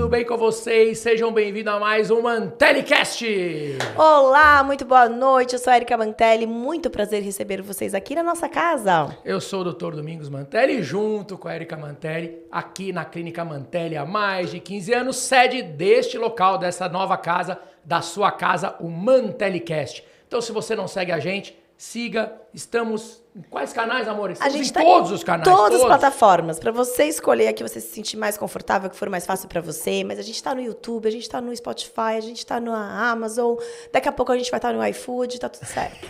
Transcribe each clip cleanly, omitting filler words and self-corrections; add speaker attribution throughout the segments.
Speaker 1: tudo bem com vocês? Sejam bem-vindos a mais um ManteliCast!
Speaker 2: Olá, muito boa noite, eu sou a Erika Mantelli, muito prazer receber vocês aqui na nossa casa.
Speaker 1: Eu sou o Dr. Domingos Mantelli, junto com a Erika Mantelli, aqui na Clínica Mantelli há mais de 15 anos, sede deste local, dessa nova casa, da sua casa, o ManteliCast. Então, se você não segue a gente, siga. Estamos em quais canais, amor? Estamos em todos os canais.
Speaker 2: Todas as plataformas. Para você escolher a que você se sentir mais confortável, que for mais fácil para você. Mas a gente tá no YouTube, a gente tá no Spotify, a gente tá na Amazon. Daqui a pouco a gente vai estar no iFood, tá tudo certo.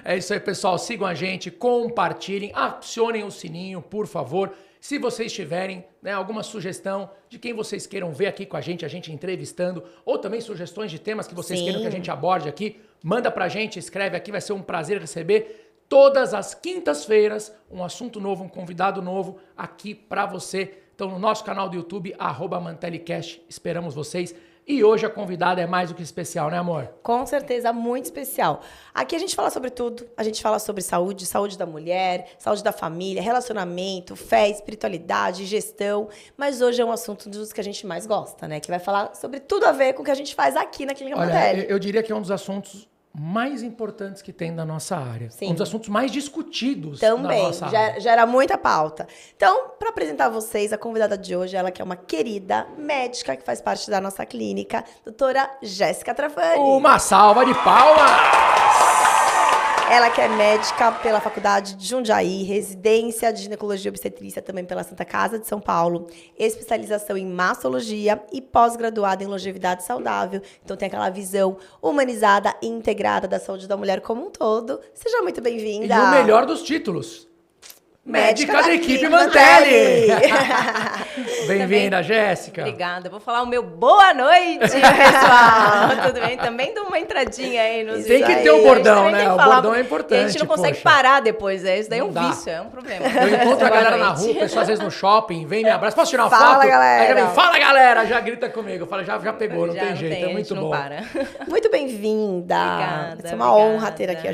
Speaker 1: É isso aí, pessoal. Sigam a gente, compartilhem, acionem o sininho, por favor. Se vocês tiverem alguma sugestão de quem vocês queiram ver aqui com a gente entrevistando, ou também sugestões de temas que vocês queiram que a gente aborde aqui, manda pra gente, escreve aqui, vai ser um prazer receber todas as quintas-feiras um assunto novo, um convidado novo aqui pra você. Então, no nosso canal do YouTube, @ManteliCast, esperamos vocês. E hoje a convidada é mais do que especial, né, amor?
Speaker 2: Com certeza, muito especial. Aqui a gente fala sobre tudo. A gente fala sobre saúde, saúde da mulher, saúde da família, relacionamento, fé, espiritualidade, gestão. Mas hoje é um assunto dos que a gente mais gosta, né? Que vai falar sobre tudo a ver com o que a gente faz aqui na Clínica Mantelli.
Speaker 1: Eu diria que é um dos assuntos mais importantes que tem na nossa área.
Speaker 2: Sim.
Speaker 1: Um dos assuntos mais discutidos
Speaker 2: também,
Speaker 1: na nossa área.
Speaker 2: Gera muita pauta. Então, para apresentar a vocês, a convidada de hoje, ela que é uma querida médica que faz parte da nossa clínica, doutora Jéssica Trafani.
Speaker 1: Uma salva de palmas!
Speaker 2: Ela que é médica pela Faculdade de Jundiaí, residência de ginecologia e obstetrícia também pela Santa Casa de São Paulo, especialização em mastologia e pós-graduada em longevidade saudável. Então tem aquela visão humanizada e integrada da saúde da mulher como um todo. Seja muito bem-vinda.
Speaker 1: E o melhor dos títulos. Médica da equipe
Speaker 2: Mantelli.
Speaker 1: Bem-vinda, Jéssica.
Speaker 3: Obrigada. Vou falar o meu boa noite, pessoal. Tudo bem? Também dou uma entradinha aí nos
Speaker 1: Tem que ter o bordão, né? O bordão é importante.
Speaker 3: A gente não consegue parar depois, Isso daí é um vício, é um problema.
Speaker 1: Eu encontro a galera na rua, pessoal às vezes no shopping, vem me abraça. Posso tirar uma
Speaker 2: Fala,
Speaker 1: foto?
Speaker 2: galera.
Speaker 1: Aí já vem, fala, galera. Já grita comigo. Eu falo, já pegou, não tem jeito. É muito bom.
Speaker 2: Muito bem-vinda.
Speaker 3: Obrigada.
Speaker 2: É uma honra ter aqui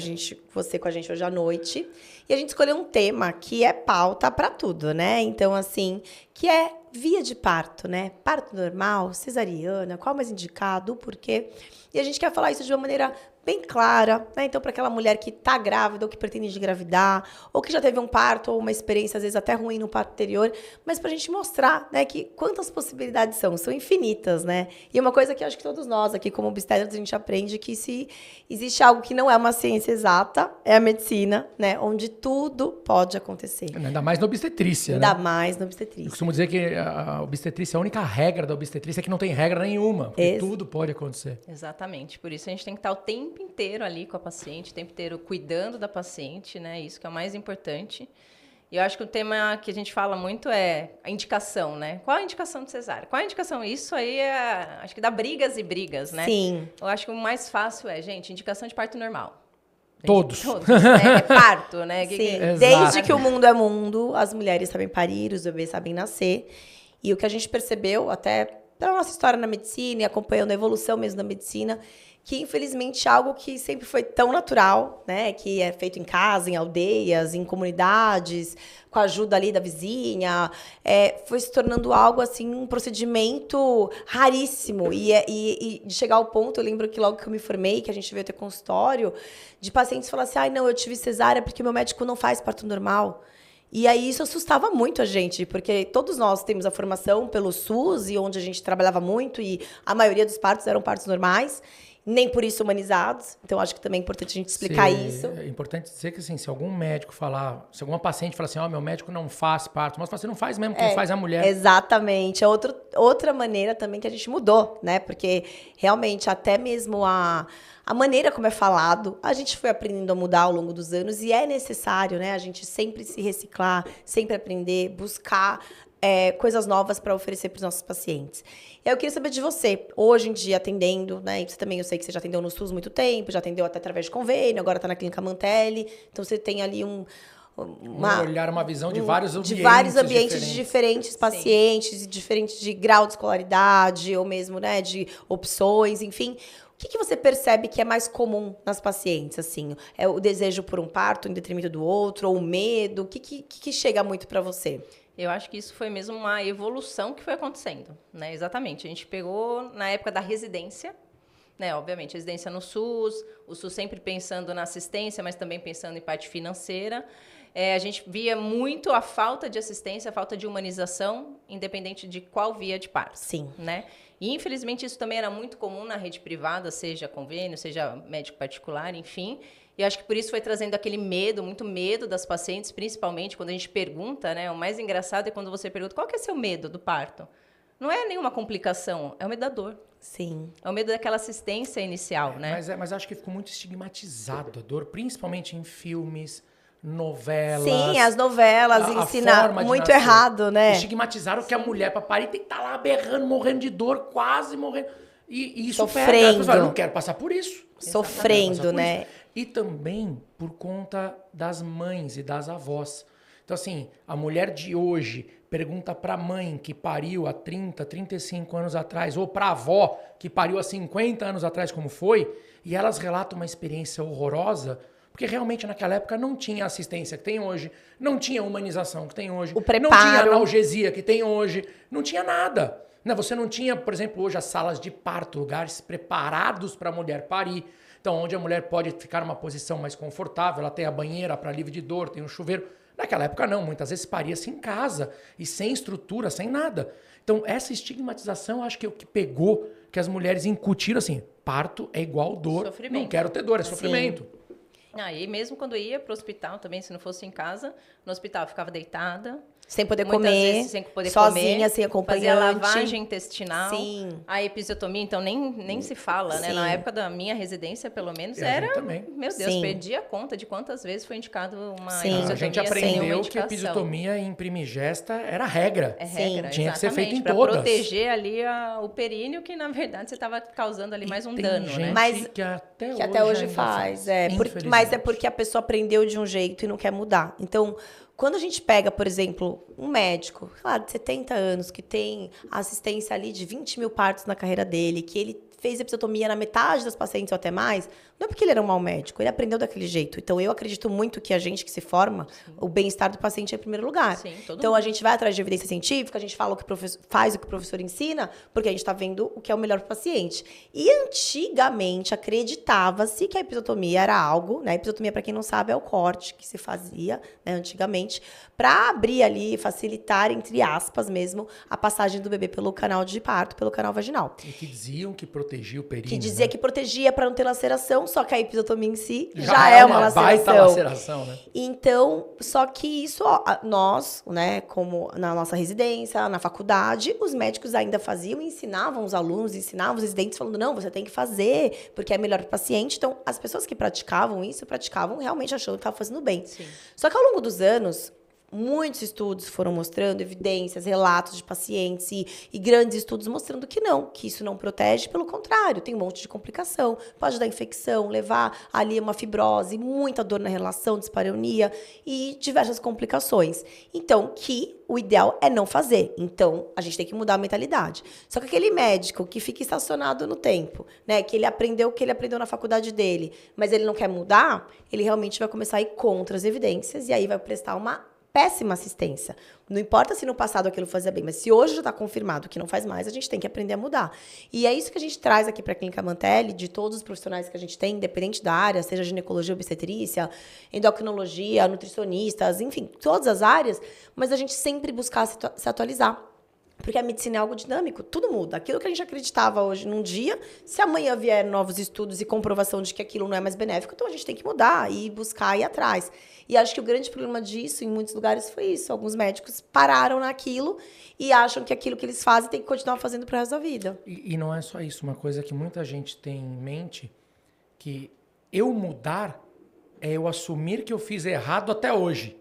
Speaker 2: você com a gente hoje à noite. E a gente escolheu um tema que é pauta para tudo, né? Então, assim, que é via de parto, né? Parto normal, cesariana, qual mais indicado, o porquê. E a gente quer falar isso de uma maneira bem clara, né? Então, para aquela mulher que tá grávida ou que pretende engravidar, ou que já teve um parto ou uma experiência, às vezes, até ruim no parto anterior, mas pra gente mostrar, né, que quantas possibilidades são infinitas, né? E uma coisa que eu acho que todos nós aqui, como obstetras, a gente aprende que se existe algo que não é uma ciência exata, é a medicina, né? Onde tudo pode acontecer.
Speaker 1: Ainda mais na obstetrícia,
Speaker 2: Ainda
Speaker 1: né?
Speaker 2: mais na obstetrícia.
Speaker 1: Eu costumo dizer que a obstetrícia, a única regra da obstetrícia é que não tem regra nenhuma, porque tudo pode acontecer.
Speaker 3: Exatamente, por isso a gente tem que estar o tempo inteiro ali com a paciente, o tempo inteiro cuidando da paciente, né? Isso que é o mais importante. E eu acho que o tema que a gente fala muito é a indicação, né? Qual a indicação de cesárea? Qual a indicação? Isso aí acho que dá brigas e brigas, né?
Speaker 2: Sim.
Speaker 3: Eu acho que o mais fácil gente, indicação de parto normal.
Speaker 1: Todos.
Speaker 3: Né? É parto, né?
Speaker 2: Sim,
Speaker 1: Exato.
Speaker 2: desde que o mundo é mundo, as mulheres sabem parir, os bebês sabem nascer. E o que a gente percebeu, até pela nossa história na medicina e acompanhando a evolução mesmo da medicina, que infelizmente algo que sempre foi tão natural, né, que é feito em casa, em aldeias, em comunidades, com a ajuda ali da vizinha, foi se tornando algo assim, um procedimento raríssimo e de chegar ao ponto, eu lembro que logo que eu me formei, que a gente veio ter consultório, de pacientes falar assim, não, eu tive cesárea porque meu médico não faz parto normal. E aí isso assustava muito a gente, porque todos nós temos a formação pelo SUS, e onde a gente trabalhava muito, e a maioria dos partos eram partos normais, nem por isso humanizados. Então, acho que também é importante a gente explicar isso.
Speaker 1: É importante dizer que, assim, se algum médico falar, se alguma paciente falar assim, meu médico não faz parto, mas você não faz mesmo, quem faz é a mulher.
Speaker 2: Exatamente. É outra maneira também que a gente mudou, né? Porque, realmente, até mesmo a maneira como é falado, a gente foi aprendendo a mudar ao longo dos anos e é necessário, né? A gente sempre se reciclar, sempre aprender, buscar coisas novas para oferecer para os nossos pacientes. E aí eu queria saber de você, hoje em dia atendendo, né? E você também, eu sei que você já atendeu no SUS há muito tempo, já atendeu até através de convênio, agora está na Clínica Mantelli, então você tem ali um
Speaker 1: olhar, uma visão de vários ambientes.
Speaker 2: De vários ambientes de diferentes pacientes, diferentes de grau de escolaridade, ou mesmo, né, de opções, enfim. O que você percebe que é mais comum nas pacientes, assim? É o desejo por um parto em detrimento do outro, ou o medo? O que chega muito para você?
Speaker 3: Eu acho que isso foi mesmo uma evolução que foi acontecendo, né? Exatamente. A gente pegou na época da residência, né? Obviamente, residência no SUS, o SUS sempre pensando na assistência, mas também pensando em parte financeira. A gente via muito a falta de assistência, a falta de humanização, independente de qual via de parto.
Speaker 2: Sim.
Speaker 3: Né? E, infelizmente, isso também era muito comum na rede privada, seja convênio, seja médico particular, enfim. E acho que por isso foi trazendo aquele medo, muito medo das pacientes, principalmente quando a gente pergunta, né? O mais engraçado é quando você pergunta, qual que é seu medo do parto? Não é nenhuma complicação, é o medo da dor.
Speaker 2: Sim.
Speaker 3: É o medo daquela assistência inicial, né?
Speaker 1: Mas acho que ficou muito estigmatizado a dor, principalmente em filmes, novelas.
Speaker 2: Sim, as novelas ensinam muito errado, né?
Speaker 1: Estigmatizaram que a mulher para parir tem que estar lá berrando, morrendo de dor, quase morrendo. E isso
Speaker 2: sofrendo.
Speaker 1: Pega. Eu não quero passar por isso.
Speaker 2: Sofrendo, né?
Speaker 1: Isso. E também por conta das mães e das avós. Então, assim, a mulher de hoje pergunta para a mãe que pariu há 30, 35 anos atrás, ou para a avó que pariu há 50 anos atrás, como foi, e elas relatam uma experiência horrorosa, porque realmente naquela época não tinha a assistência que tem hoje, não tinha a humanização que tem hoje,
Speaker 2: o preparo.
Speaker 1: Não tinha a analgesia que tem hoje, não tinha nada. Né? Você não tinha, por exemplo, hoje as salas de parto, lugares preparados para a mulher parir. Então, onde a mulher pode ficar numa posição mais confortável, ela tem a banheira para alívio de dor, tem um chuveiro. Naquela época não, muitas vezes paria-se em casa e sem estrutura, sem nada. Então essa estigmatização acho que é o que pegou, que as mulheres incutiram assim, parto é igual dor,
Speaker 3: sofrimento.
Speaker 1: Não quero ter dor, é sofrimento.
Speaker 3: E mesmo quando ia para o hospital também, se não fosse em casa, no hospital eu ficava deitada.
Speaker 2: Sem poder
Speaker 3: Muitas
Speaker 2: comer,
Speaker 3: vezes sem poder
Speaker 2: sozinha,
Speaker 3: comer,
Speaker 2: sem acompanhante.
Speaker 3: Fazia lavagem intestinal.
Speaker 2: Sim.
Speaker 3: A episiotomia, então, nem se fala, né?
Speaker 2: Sim.
Speaker 3: Na época da minha residência, pelo menos,
Speaker 1: E a gente também.
Speaker 3: Meu Deus,
Speaker 2: Sim.
Speaker 3: perdi a conta de quantas vezes foi indicado uma
Speaker 2: Sim.
Speaker 3: episiotomia
Speaker 1: A gente
Speaker 3: sem uma
Speaker 1: aprendeu que a
Speaker 3: indicação.
Speaker 1: episiotomia em primigesta era regra.
Speaker 3: É
Speaker 2: Sim.
Speaker 3: regra,
Speaker 1: Tinha que ser
Speaker 3: exatamente,
Speaker 1: feito em
Speaker 3: pra
Speaker 1: todas.
Speaker 3: proteger ali o períneo, que na verdade você estava causando ali mais um
Speaker 1: Tem
Speaker 3: dano,
Speaker 1: gente
Speaker 3: né?
Speaker 2: Mas-
Speaker 1: que até
Speaker 2: hoje
Speaker 1: ainda
Speaker 2: faz.
Speaker 1: infelizmente.
Speaker 2: Mas é porque a pessoa aprendeu de um jeito e não quer mudar. Então, quando a gente pega, por exemplo, um médico, de 70 anos, que tem assistência ali de 20 mil partos na carreira dele, que ele fez episiotomia na metade das pacientes ou até mais, não é porque ele era um mau médico, ele aprendeu daquele jeito. Então, eu acredito muito que a gente que se forma, o bem-estar do paciente é em primeiro lugar.
Speaker 3: Sim,
Speaker 2: então, a gente vai atrás de evidência científica, a gente fala faz o que o professor ensina, porque a gente está vendo o que é o melhor para o paciente. E antigamente, acreditava-se que a episiotomia era algo, né? A episiotomia, para quem não sabe, é o corte que se fazia, né, antigamente, para abrir ali, facilitar, entre aspas mesmo, a passagem do bebê pelo canal de parto, pelo canal vaginal.
Speaker 1: E que diziam que protegia o períneo.
Speaker 2: Que dizia
Speaker 1: né?
Speaker 2: que protegia para não ter laceração, só que a episiotomia em si já
Speaker 1: Já
Speaker 2: é uma laceração.
Speaker 1: baita laceração, né?
Speaker 2: Então, só que isso, nós, né, como na nossa residência, na faculdade, os médicos ainda faziam, ensinavam os alunos, ensinavam os residentes, falando, não, você tem que fazer, porque é melhor para o paciente. Então, as pessoas que praticavam isso, praticavam realmente achando que estava fazendo bem.
Speaker 3: Sim.
Speaker 2: Só que ao longo dos anos, muitos estudos foram mostrando, evidências, relatos de pacientes e grandes estudos mostrando que não, que isso não protege, pelo contrário, tem um monte de complicação, pode dar infecção, levar ali uma fibrose, muita dor na relação, dispareunia e diversas complicações. Então, que o ideal é não fazer. Então, a gente tem que mudar a mentalidade. Só que aquele médico que fica estacionado no tempo, né, que ele aprendeu o que ele aprendeu na faculdade dele, mas ele não quer mudar, ele realmente vai começar a ir contra as evidências e aí vai prestar uma péssima assistência. Não importa se no passado aquilo fazia bem, mas se hoje já está confirmado que não faz mais, a gente tem que aprender a mudar. E é isso que a gente traz aqui para a Clínica Mantelli, de todos os profissionais que a gente tem, independente da área, seja ginecologia, obstetrícia, endocrinologia, nutricionistas, enfim, todas as áreas, mas a gente sempre buscar se atualizar. Porque a medicina é algo dinâmico, tudo muda. Aquilo que a gente acreditava hoje num dia, se amanhã vier novos estudos e comprovação de que aquilo não é mais benéfico, então a gente tem que mudar e buscar ir atrás. E acho que o grande problema disso, em muitos lugares, foi isso. Alguns médicos pararam naquilo e acham que aquilo que eles fazem tem que continuar fazendo pro resto da vida.
Speaker 1: E não é só isso. Uma coisa que muita gente tem em mente, que eu mudar é eu assumir que eu fiz errado até hoje.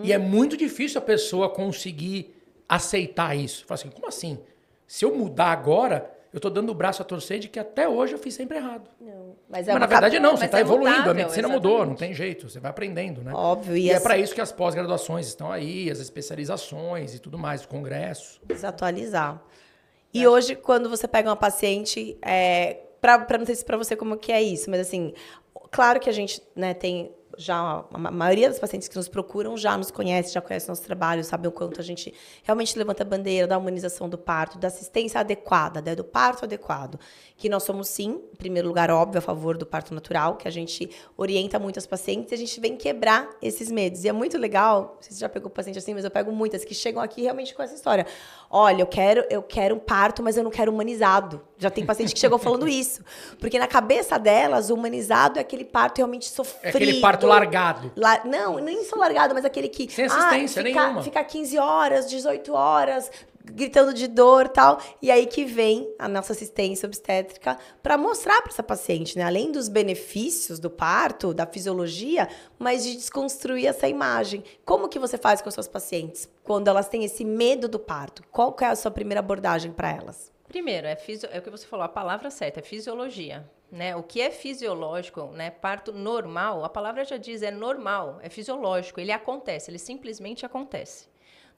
Speaker 1: E é muito difícil a pessoa conseguir aceitar isso. Fala assim, como assim? Se eu mudar agora, eu tô dando o braço a torcer de que até hoje eu fiz sempre errado.
Speaker 2: Não,
Speaker 1: Mas na verdade não, você está evoluindo,
Speaker 3: mutável,
Speaker 1: a medicina
Speaker 3: exatamente.
Speaker 1: mudou, não tem jeito, você vai aprendendo, né?
Speaker 2: Óbvio.
Speaker 1: E é para isso que as pós-graduações estão aí, as especializações e tudo mais, os congressos.
Speaker 2: Desatualizar. E hoje, quando você pega uma paciente, não sei se para você como que é isso, mas assim, claro que a gente, né, tem já a maioria das pacientes que nos procuram já nos conhece, já conhece nosso trabalho, sabe o quanto a gente realmente levanta a bandeira da humanização do parto, da assistência adequada, né, do parto adequado. Que nós somos, sim, em primeiro lugar, óbvio, a favor do parto natural, que a gente orienta muito as pacientes e a gente vem quebrar esses medos. E é muito legal, não sei se você já pegou paciente assim, mas eu pego muitas que chegam aqui realmente com essa história. Olha, eu quero um parto, mas eu não quero humanizado. Já tem paciente que chegou falando isso. Porque na cabeça delas, o humanizado é aquele parto realmente sofrido.
Speaker 1: É aquele parto largado.
Speaker 2: Não, nem só largado, mas aquele que...
Speaker 1: Sem assistência nenhuma.
Speaker 2: Ficar 15 horas, 18 horas, gritando de dor e tal. E aí que vem a nossa assistência obstétrica para mostrar para essa paciente, né? Além dos benefícios do parto, da fisiologia, mas de desconstruir essa imagem. Como que você faz com as suas pacientes quando elas têm esse medo do parto? Qual que é a sua primeira abordagem para elas?
Speaker 3: Primeiro, é o que você falou, a palavra certa, é fisiologia. Né? O que é fisiológico, né? Parto normal, a palavra já diz, é normal, é fisiológico, ele acontece, ele simplesmente acontece.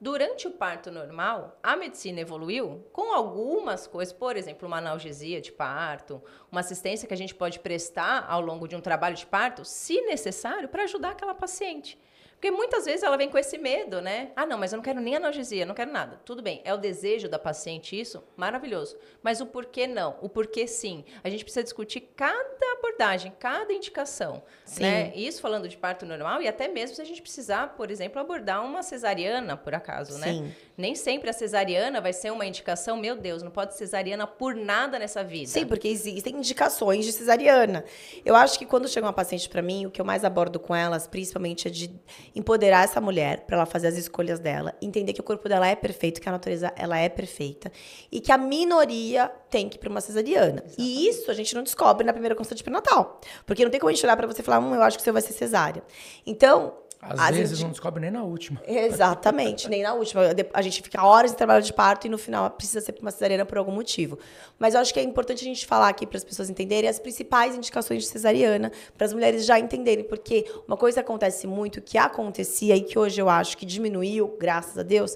Speaker 3: Durante o parto normal, a medicina evoluiu com algumas coisas, por exemplo, uma analgesia de parto, uma assistência que a gente pode prestar ao longo de um trabalho de parto, se necessário, para ajudar aquela paciente. Porque muitas vezes ela vem com esse medo, né? Ah, não, mas eu não quero nem analgesia, não quero nada. Tudo bem, é o desejo da paciente isso? Maravilhoso. Mas o porquê não? O porquê sim? A gente precisa discutir cada abordagem, cada indicação.
Speaker 2: Sim.
Speaker 3: Né? Isso falando de parto normal e até mesmo se a gente precisar, por exemplo, abordar uma cesariana, por acaso, né?
Speaker 2: Sim.
Speaker 3: Nem sempre a cesariana vai ser uma indicação, meu Deus, não pode cesariana por nada nessa vida.
Speaker 2: Sim, porque existem indicações de cesariana. Eu acho que quando chega uma paciente para mim, o que eu mais abordo com elas, principalmente, é de empoderar essa mulher para ela fazer as escolhas dela, entender que o corpo dela é perfeito, que a natureza ela é perfeita e que a minoria tem que ir para uma cesariana. Exatamente. E isso a gente não descobre na primeira consulta de pré-natal, porque não tem como a gente olhar para você e falar, eu acho que você vai ser cesárea. Então,
Speaker 1: às vezes não descobre nem na última.
Speaker 2: Exatamente, nem na última. A gente fica horas em trabalho de parto e no final precisa ser uma cesariana por algum motivo. Mas eu acho que é importante a gente falar aqui para as pessoas entenderem as principais indicações de cesariana, para as mulheres já entenderem, porque uma coisa acontece muito, que acontecia e que hoje eu acho que diminuiu, graças a Deus,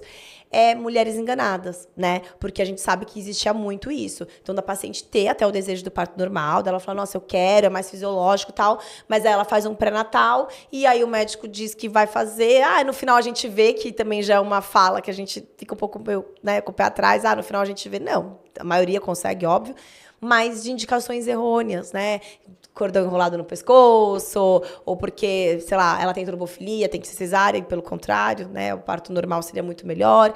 Speaker 2: é mulheres enganadas, né? Porque a gente sabe que existia muito isso. Então, da paciente ter até o desejo do parto normal, dela falar, nossa, eu quero, é mais fisiológico e tal, mas aí ela faz um pré-natal e aí o médico diz que vai fazer, no final a gente vê, que também já é uma fala que a gente fica um pouco, né, com o pé atrás, no final a gente vê, não, a maioria consegue, óbvio, mas de indicações errôneas, né? Cordão enrolado no pescoço, ou porque, sei lá, ela tem trombofilia, tem que ser cesárea, e pelo contrário, né? O parto normal seria muito melhor.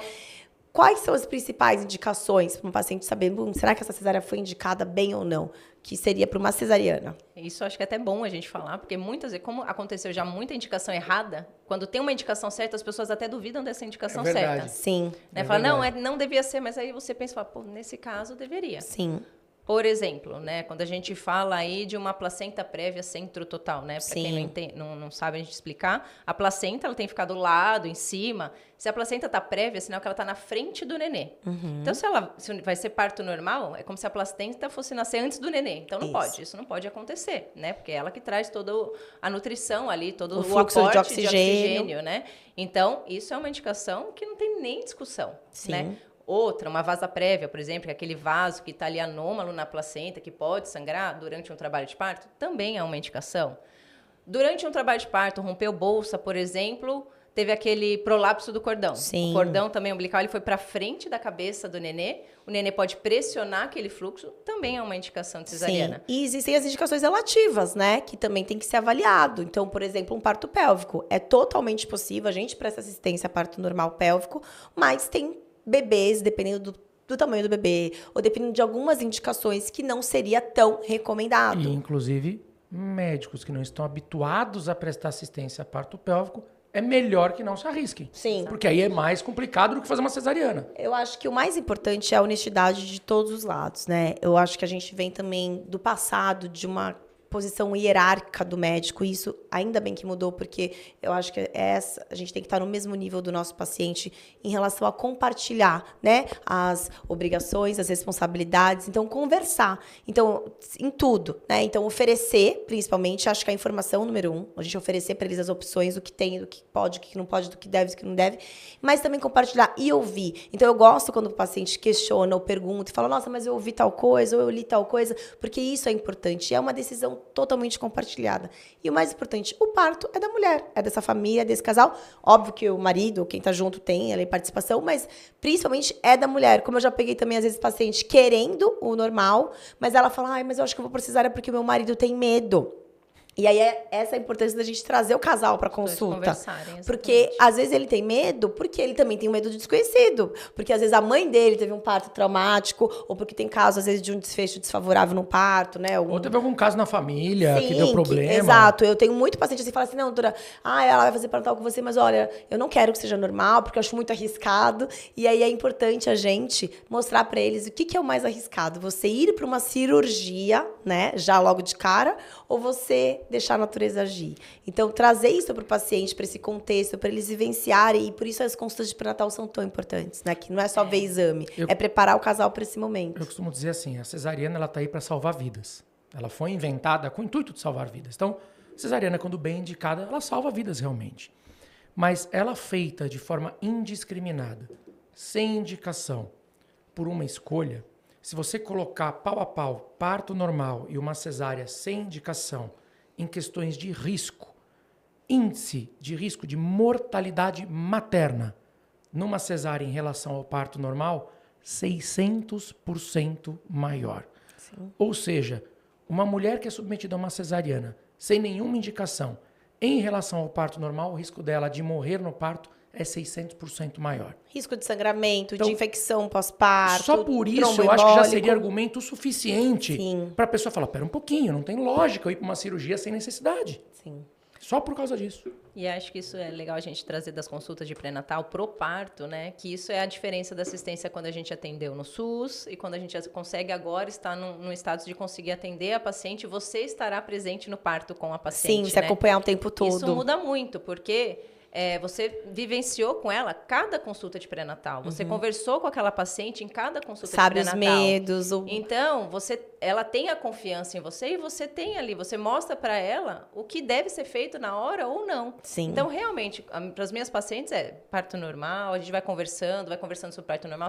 Speaker 2: Quais são as principais indicações para um paciente saber, será que essa cesárea foi indicada bem ou não? Que seria para uma cesariana.
Speaker 3: Isso acho que é até bom a gente falar, porque muitas vezes, como aconteceu já muita indicação errada, quando tem uma indicação certa, as pessoas até duvidam dessa indicação certa.
Speaker 2: Sim.
Speaker 3: Né? Fala, não devia ser, mas aí você pensa, pô, nesse caso deveria.
Speaker 2: Sim.
Speaker 3: Por exemplo, né, quando a gente fala aí de uma placenta prévia centro total, né, para quem não sabe a gente explicar, a placenta ela tem que ficar do lado, em cima. Se a placenta está prévia, é sinal que ela está na frente do nenê. Uhum. Então, se vai ser parto normal, é como se a placenta fosse nascer antes do nenê. Então, isso não pode acontecer, né, porque é ela que traz toda a nutrição ali, todo o
Speaker 2: fluxo
Speaker 3: aporte
Speaker 2: de oxigênio,
Speaker 3: né. Então, isso é uma indicação que não tem nem discussão,
Speaker 2: Sim.
Speaker 3: né. Outra, uma vasa prévia, por exemplo, que é aquele vaso que está ali anômalo na placenta, que pode sangrar durante um trabalho de parto, também é uma indicação. Durante um trabalho de parto, rompeu bolsa, por exemplo, teve aquele prolapso do cordão.
Speaker 2: Sim.
Speaker 3: O cordão também umbilical, ele foi para frente da cabeça do nenê, o nenê pode pressionar aquele fluxo, também é uma indicação de cesariana.
Speaker 2: Sim. E existem as indicações relativas, né, que também tem que ser avaliado. Então, por exemplo, um parto pélvico é totalmente possível, a gente presta assistência a parto normal pélvico, mas tem bebês, dependendo do tamanho do bebê, ou dependendo de algumas indicações que não seria tão recomendado.
Speaker 1: E, inclusive, médicos que não estão habituados a prestar assistência a parto pélvico, é melhor que não se arrisquem.
Speaker 2: Sim.
Speaker 1: Porque aí é mais complicado do que fazer uma cesariana.
Speaker 2: Eu acho que o mais importante é a honestidade de todos os lados, né? Eu acho que a gente vem também do passado, de uma posição hierárquica do médico, e isso ainda bem que mudou, porque eu acho que a gente tem que estar no mesmo nível do nosso paciente em relação a compartilhar, né, as obrigações, as responsabilidades, então conversar, então em tudo, né, então oferecer, principalmente, acho que a informação número 1, a gente oferecer para eles as opções do que tem, do que pode, do que não pode, do que deve, do que não deve, mas também compartilhar e ouvir. Então eu gosto quando o paciente questiona ou pergunta e fala, nossa, mas eu ouvi tal coisa, ou eu li tal coisa, porque isso é importante, é uma decisão totalmente compartilhada. E o mais importante, o parto é da mulher, é dessa família, desse casal. Óbvio que o marido, quem tá junto, tem ali participação, mas principalmente é da mulher. Como eu já peguei também, às vezes, paciente querendo o normal, mas ela fala, mas eu acho que eu vou por cesárea porque o meu marido tem medo. E aí, essa é a importância da gente trazer o casal para consulta. Porque, às vezes, ele tem medo, porque ele também tem um medo do desconhecido. Porque, às vezes, a mãe dele teve um parto traumático, ou porque tem caso, às vezes, de um desfecho desfavorável no parto, né?
Speaker 1: Ou teve algum caso na família que deu problema.
Speaker 2: Exato. Eu tenho muito paciente assim, fala assim, não, doutora, ela vai fazer pré-natal com você, mas olha, eu não quero que seja normal, porque eu acho muito arriscado. E aí, é importante a gente mostrar para eles o que é o mais arriscado. Você ir para uma cirurgia, né, já logo de cara, ou você deixar a natureza agir. Então, trazer isso para o paciente, para esse contexto, para eles vivenciarem, e por isso as consultas de pré-natal são tão importantes, né? Que não é só ver exame, é preparar o casal para esse momento.
Speaker 1: Eu costumo dizer assim, a cesariana, ela tá aí para salvar vidas. Ela foi inventada com o intuito de salvar vidas. Então, cesariana, quando bem indicada, ela salva vidas realmente. Mas ela feita de forma indiscriminada, sem indicação, por uma escolha, se você colocar pau a pau parto normal e uma cesárea sem indicação em questões de risco, índice de risco de mortalidade materna numa cesárea em relação ao parto normal, 600% maior. Sim. Ou seja, uma mulher que é submetida a uma cesariana sem nenhuma indicação em relação ao parto normal, o risco dela de morrer no parto é 600% maior.
Speaker 2: Risco de sangramento, então, de infecção pós-parto.
Speaker 1: Só por isso eu acho que já seria argumento suficiente para a pessoa falar, pera um pouquinho, não tem lógica eu ir para uma cirurgia sem necessidade.
Speaker 2: Sim.
Speaker 1: Só por causa disso.
Speaker 3: E acho que isso é legal a gente trazer das consultas de pré-natal pro parto, né? Que isso é a diferença da assistência quando a gente atendeu no SUS e quando a gente consegue agora estar no status de conseguir atender a paciente, você estará presente no parto com a paciente.
Speaker 2: Sim, você acompanhar o tempo todo.
Speaker 3: Isso muda muito, porque você vivenciou com ela cada consulta de pré-natal. Você conversou com aquela paciente em cada consulta de pré-natal.
Speaker 2: Sabe os medos.
Speaker 3: Então, ela tem a confiança em você e você tem ali, você mostra para ela o que deve ser feito na hora ou não.
Speaker 2: Sim.
Speaker 3: Então, realmente, para as minhas pacientes parto normal, a gente vai conversando sobre parto normal,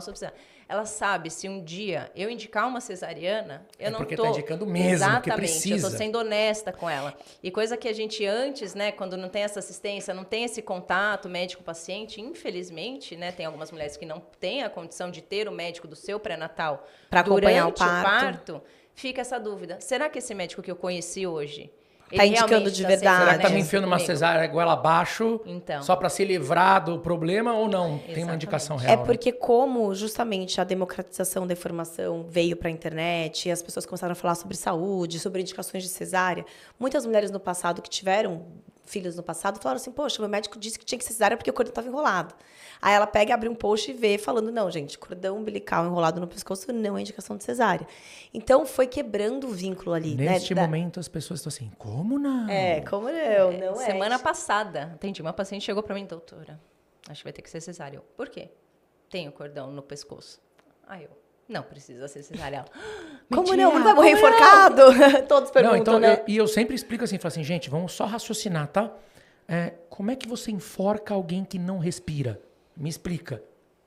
Speaker 3: ela sabe se um dia eu indicar uma cesariana, eu não
Speaker 1: porque
Speaker 3: tô...
Speaker 1: tá indicando mesmo,
Speaker 3: exatamente,
Speaker 1: que precisa.
Speaker 3: eu tô sendo honesta com ela. E coisa que a gente antes, né, quando não tem essa assistência, não tem esse contato médico-paciente, infelizmente, né, tem algumas mulheres que não têm a condição de ter o médico do seu pré-natal
Speaker 2: para acompanhar
Speaker 3: durante o parto, fica essa dúvida. Será que esse médico que eu conheci hoje
Speaker 2: tá indicando de verdade?
Speaker 1: Será que tá me enfiando uma cesárea goela abaixo só para se livrar do problema ou não? Exatamente. Tem uma indicação real.
Speaker 2: É porque como justamente a democratização da informação veio para a internet e as pessoas começaram a falar sobre saúde, sobre indicações de cesárea, muitas mulheres no passado que tiveram filhos no passado falaram assim, poxa, meu médico disse que tinha que ser cesárea porque o cordão estava enrolado. Aí ela pega, abre um post e vê falando, não, gente, cordão umbilical enrolado no pescoço não é indicação de cesárea. Então, foi quebrando o vínculo ali.
Speaker 1: Neste momento, as pessoas estão assim, como não?
Speaker 2: Como não? Não é.
Speaker 3: Semana passada, atendi uma paciente, chegou para mim, doutora, acho que vai ter que ser cesárea. Por quê? Tenho cordão no pescoço. Aí eu, não precisa ser cesárea.
Speaker 2: Como não? Não vai morrer enforcado? Todos perguntam, né?
Speaker 1: Eu sempre explico assim, falo assim, gente, vamos só raciocinar, tá? Como é que você enforca alguém que não respira? Me explica.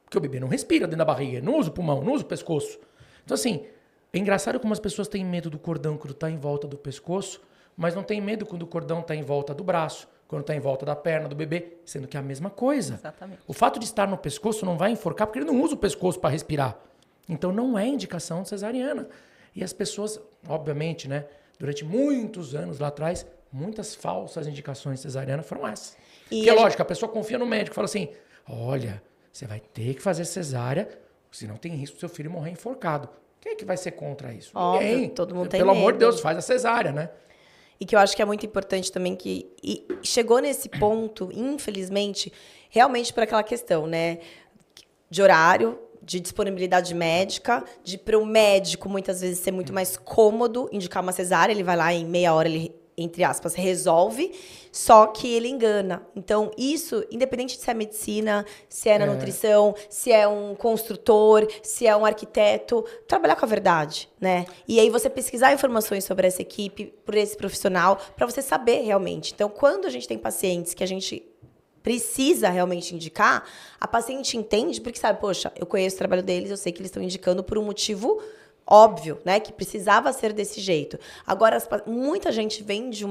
Speaker 1: Porque o bebê não respira dentro da barriga, não usa o pulmão, não usa o pescoço. Então, assim, é engraçado como as pessoas têm medo do cordão quando está em volta do pescoço, mas não tem medo quando o cordão está em volta do braço, quando está em volta da perna do bebê, sendo que é a mesma coisa.
Speaker 3: Exatamente.
Speaker 1: O fato de estar no pescoço não vai enforcar, porque ele não usa o pescoço para respirar. Então, não é indicação de cesariana. E as pessoas, obviamente, né, durante muitos anos lá atrás, muitas falsas indicações de cesariana foram essas. Porque, lógico, a pessoa confia no médico, fala assim, olha, você vai ter que fazer cesárea, senão tem risco do seu filho morrer enforcado. Quem é que vai ser contra isso?
Speaker 2: Óbvio,
Speaker 1: ninguém.
Speaker 2: Todo mundo tem
Speaker 1: Pelo
Speaker 2: medo.
Speaker 1: amor de Deus, faz a cesárea, né?
Speaker 2: E que eu acho que é muito importante também que chegou nesse ponto, infelizmente, realmente por aquela questão, né, de horário, de disponibilidade médica, de para o médico muitas vezes ser muito mais cômodo indicar uma cesárea, ele vai lá em meia hora, ele, entre aspas, resolve, só que ele engana. Então, isso, independente de se é medicina, se é na nutrição, se é um construtor, se é um arquiteto, trabalhar com a verdade, né? E aí você pesquisar informações sobre essa equipe, por esse profissional, para você saber realmente. Então, quando a gente tem pacientes que a gente precisa realmente indicar, a paciente entende, porque sabe, poxa, eu conheço o trabalho deles, eu sei que eles estão indicando por um motivo Óbvio, né, que precisava ser desse jeito. Agora, muita gente vem de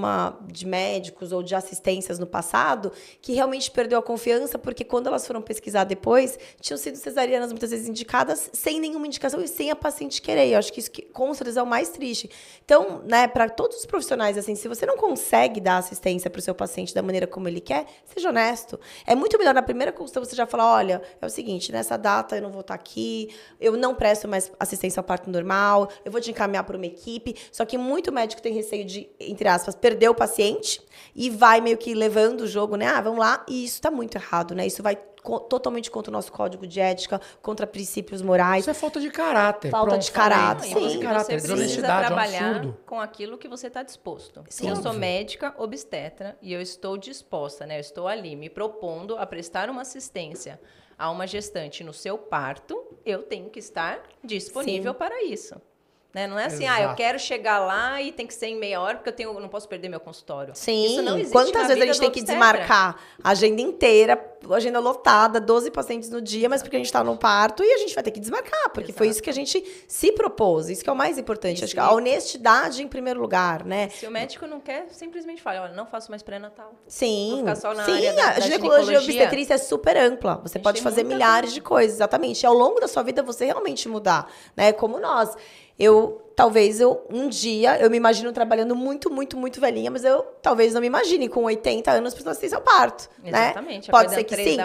Speaker 2: médicos ou de assistências no passado que realmente perdeu a confiança porque quando elas foram pesquisar depois, tinham sido cesarianas muitas vezes indicadas sem nenhuma indicação e sem a paciente querer. Eu acho que isso com certeza é o mais triste. Então, né, para todos os profissionais, assim, se você não consegue dar assistência para o seu paciente da maneira como ele quer, seja honesto. É muito melhor na primeira consulta você já falar, olha, é o seguinte, nessa data eu não vou estar aqui, eu não presto mais assistência ao parto normal, eu vou te encaminhar para uma equipe. Só que muito médico tem receio de, entre aspas, perder o paciente e vai meio que levando o jogo, né? Ah, vamos lá. E isso tá muito errado, né? Isso vai totalmente contra o nosso código de ética, contra princípios morais.
Speaker 1: Isso é falta de caráter.
Speaker 2: Falta de caráter,
Speaker 3: Não,
Speaker 2: sim.
Speaker 3: Você precisa trabalhar com aquilo que você está disposto.
Speaker 2: Sim.
Speaker 3: Eu sou médica obstetra e eu estou disposta, né? Eu estou ali me propondo a prestar uma assistência a uma gestante no seu parto, eu tenho que estar disponível para isso. Né? Não é assim, eu quero chegar lá e tem que ser em meia hora porque eu não posso perder meu consultório.
Speaker 2: Sim,
Speaker 3: isso não existe.
Speaker 2: Quantas vezes a gente tem que
Speaker 3: obstetra.
Speaker 2: desmarcar a agenda inteira, agenda lotada, 12 pacientes no dia, mas porque a gente está no parto e a gente vai ter que desmarcar, porque foi isso que a gente se propôs, isso que é o mais importante. Acho que a honestidade em primeiro lugar, né?
Speaker 3: Se o médico não quer, simplesmente fala, olha, não faço mais pré-natal.
Speaker 2: Sim,
Speaker 3: vou ficar só na
Speaker 2: sim,
Speaker 3: área da
Speaker 2: a ginecologia e obstetrícia é super ampla. Você pode fazer milhares de coisas, exatamente. E ao longo da sua vida você realmente mudar, né? Como nós. Talvez um dia, eu me imagino trabalhando muito, muito, muito velhinha, mas eu talvez não me imagine com 80 anos prestando assistência ao parto,
Speaker 3: Exatamente.
Speaker 2: Né? Pode ser que sim,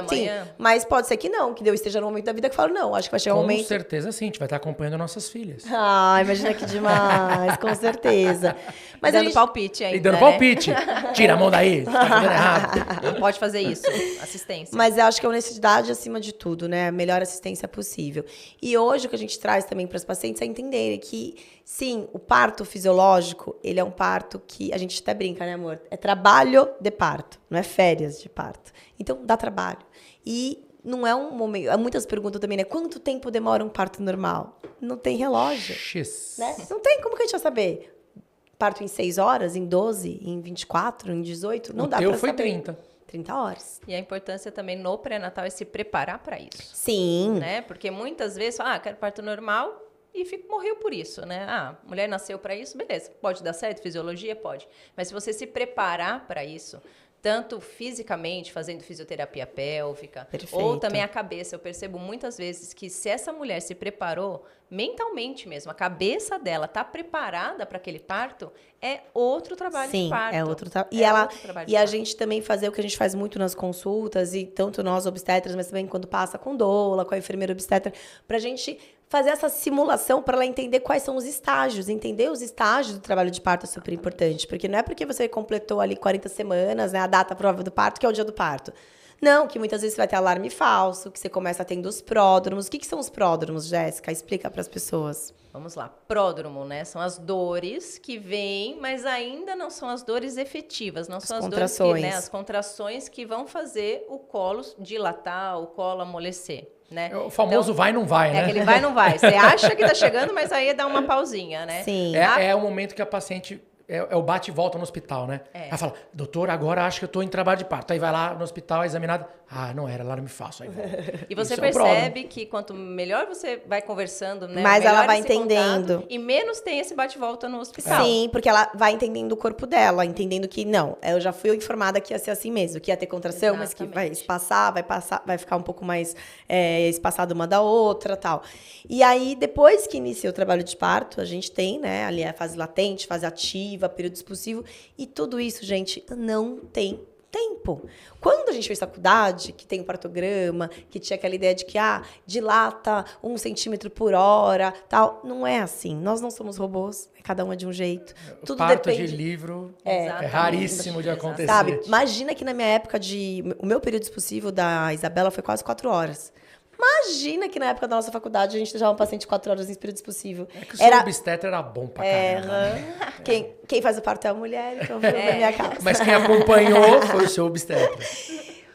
Speaker 2: mas pode ser que não, que eu esteja no momento da vida que eu falo, não, acho que vai chegar um momento...
Speaker 1: Com certeza sim, a gente vai estar acompanhando nossas filhas.
Speaker 2: Ah, imagina que demais, com certeza.
Speaker 3: Mas dando palpite ainda,
Speaker 1: E dando palpite. Tira a mão daí, tá fazendo errado.
Speaker 3: Não pode fazer isso, assistência.
Speaker 2: Mas eu acho que a honestidade acima de tudo, né? A melhor assistência possível. E hoje o que a gente traz também para os pacientes é entenderem que, sim, o parto fisiológico, ele é um parto que a gente até brinca, né, amor? É trabalho de parto, não é férias de parto. Então, dá trabalho. E não é um momento... Muitas perguntam também, né? Quanto tempo demora um parto normal? Não tem relógio.
Speaker 1: X.
Speaker 2: Né? Não tem, como que a gente vai saber? Parto em 6 horas, em 12, em 24, em 18? Não dá pra saber.
Speaker 1: O teu foi 30.
Speaker 2: 30 horas.
Speaker 3: E a importância também no pré-natal é se preparar para isso.
Speaker 2: Sim.
Speaker 3: Né? Porque muitas vezes, quero parto normal... E morreu por isso, né? A mulher nasceu para isso, beleza. Pode dar certo, fisiologia? Pode. Mas se você se preparar para isso, tanto fisicamente, fazendo fisioterapia pélvica,
Speaker 2: Perfeito.
Speaker 3: ou também a cabeça. Eu percebo muitas vezes que se essa mulher se preparou, mentalmente mesmo, a cabeça dela está preparada para aquele parto, é outro trabalho de parto.
Speaker 2: Sim, é outro trabalho. E a gente também fazer o que a gente faz muito nas consultas, e tanto nós obstetras, mas também quando passa com doula, com a enfermeira obstetra, pra gente fazer essa simulação para ela entender quais são os estágios. Entender os estágios do trabalho de parto é super importante. Porque não é porque você completou ali 40 semanas, né, a data provável do parto, que é o dia do parto. Não, que muitas vezes você vai ter alarme falso, que você começa tendo os pródromos. O que são os pródromos, Jéssica? Explica para as pessoas.
Speaker 3: Vamos lá. Pródromo, né? São as dores que vêm, mas ainda não são as dores efetivas. Não são as dores que, né, as contrações que vão fazer o colo dilatar, o colo amolecer. Né?
Speaker 1: O famoso então, vai não vai, né?
Speaker 3: É aquele vai não vai. Você acha que tá chegando, mas aí dá uma pausinha, né?
Speaker 2: Sim.
Speaker 1: É o momento que a paciente... É o bate e volta no hospital, né? Ela fala, doutor, agora acho que eu tô em trabalho de parto. Aí vai lá no hospital, é examinado. Ah, não era, alarme falso. Aí volta.
Speaker 3: E você percebe que quanto melhor você vai conversando, né?
Speaker 2: Mais ela vai entendendo.
Speaker 3: Contato, e menos tem esse bate e volta no hospital.
Speaker 2: Sim, porque ela vai entendendo o corpo dela, entendendo que, não, eu já fui informada que ia ser assim mesmo, que ia ter contração, mas que vai espaçar, vai ficar um pouco mais espaçado uma da outra, tal. E aí, depois que inicia o trabalho de parto, a gente tem, né, ali a fase latente, fase ativa, período expulsivo, e tudo isso, gente, não tem tempo. Quando a gente fez faculdade, que tem o partograma, que tinha aquela ideia de que, dilata 1 centímetro por hora, tal, não é assim. Nós não somos robôs, cada um é de um jeito.
Speaker 1: Tudo parto depende... de livro é raríssimo de acontecer.
Speaker 2: Sabe, imagina que na minha época o meu período expulsivo da Isabela foi quase 4 horas. Imagina que na época da nossa faculdade a gente deixava um paciente 4 horas em período expulsivo.
Speaker 1: É que o seu obstetra era bom pra caramba. Né?
Speaker 2: Quem faz o parto é a mulher, então viu na minha casa.
Speaker 1: Mas quem acompanhou foi o seu obstetra.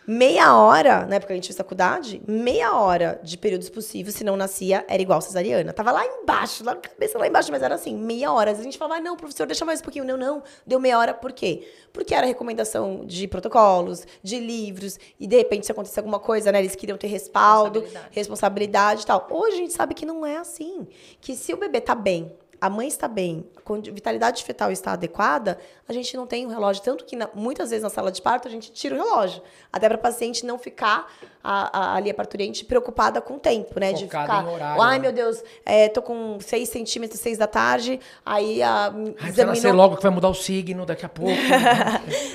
Speaker 2: Meia hora, na época que a gente fez faculdade, meia hora de períodos possíveis, se não nascia, era igual cesariana. Tava lá embaixo, lá na cabeça, lá embaixo, mas era assim, meia hora. Às vezes a gente falava, não, professor, deixa mais um pouquinho. Não, deu meia hora, por quê? Porque era recomendação de protocolos, de livros, e de repente se acontecer alguma coisa, né, eles queriam ter respaldo, responsabilidade e tal. Hoje a gente sabe que não é assim. Que se o bebê tá bem, a mãe está bem, a vitalidade fetal está adequada, a gente não tem o relógio. Tanto que muitas vezes na sala de parto a gente tira o relógio. Até para a paciente não ficar, ali a parturiente, preocupada com o tempo, né?
Speaker 1: Focada
Speaker 2: de ficar,
Speaker 1: em horário,
Speaker 2: ai
Speaker 1: né?
Speaker 2: meu Deus, tô com 6 centímetros, 6 da tarde, aí
Speaker 1: Precisa nascer logo que vai mudar o signo daqui a pouco.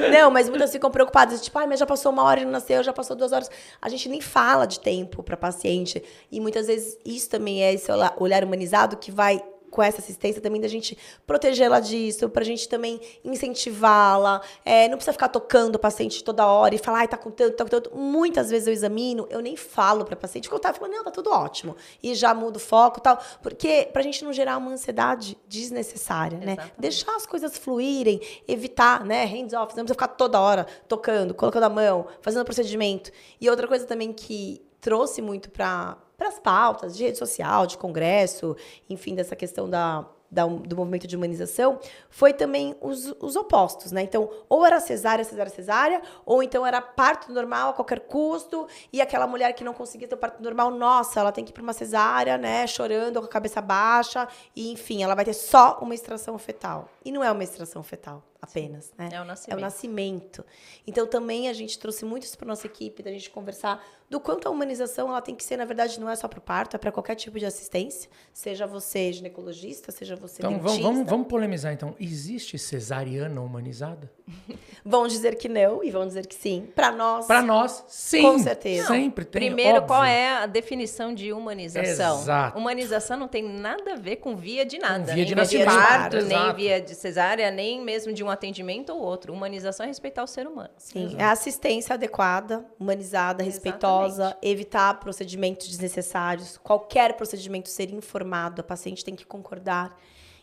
Speaker 2: Não, mas muitas ficam preocupadas, tipo, ai, mas já passou 1 hora e não nasceu, já passou 2 horas. A gente nem fala de tempo para paciente. E muitas vezes isso também é esse olhar humanizado que vai com essa assistência também da gente protegê-la disso, pra gente também incentivá-la. Não precisa ficar tocando o paciente toda hora e falar, ai, tá com tanto, tá com tanto. Muitas vezes eu examino, eu nem falo pra paciente, quando tá falando, não, tá tudo ótimo. E já mudo o foco e tal. Porque pra gente não gerar uma ansiedade desnecessária, né? Deixar as coisas fluírem, evitar, né, hands off, não precisa ficar toda hora tocando, colocando a mão, fazendo procedimento. E outra coisa também que trouxe muito para as pautas de rede social, de congresso, enfim, dessa questão do movimento de humanização, foi também os opostos, né? Então, ou era cesárea, ou então era parto normal a qualquer custo, e aquela mulher que não conseguia ter o parto normal, nossa, ela tem que ir para uma cesárea, né? Chorando, com a cabeça baixa, e enfim, ela vai ter só uma extração fetal. E não é uma extração fetal apenas, né?
Speaker 3: É o nascimento.
Speaker 2: É o nascimento. Então, também a gente trouxe muito isso para nossa equipe, da gente conversar do quanto a humanização ela tem que ser, na verdade, não é só para o parto, é para qualquer tipo de assistência, seja você ginecologista, seja você
Speaker 1: Então,
Speaker 2: dentista.
Speaker 1: vamos polemizar, então. Existe cesariana humanizada?
Speaker 2: Vão dizer que não e vão dizer que sim. Para nós,
Speaker 1: sim.
Speaker 2: Com certeza.
Speaker 1: Sempre tem,
Speaker 3: Primeiro,
Speaker 1: óbvio.
Speaker 3: qual é a definição de humanização?
Speaker 1: Exato.
Speaker 3: Humanização não tem nada a ver com via de nada.
Speaker 1: Com via de
Speaker 3: nem via de
Speaker 1: nascimento.
Speaker 3: parto, nem
Speaker 1: Exato.
Speaker 3: via de cesárea, nem mesmo de um atendimento ou outro. Humanização é respeitar o ser humano.
Speaker 2: Sim,
Speaker 1: Exato.
Speaker 2: é assistência adequada, humanizada, respeitosa, evitar procedimentos desnecessários, qualquer procedimento ser informado, a paciente tem que concordar.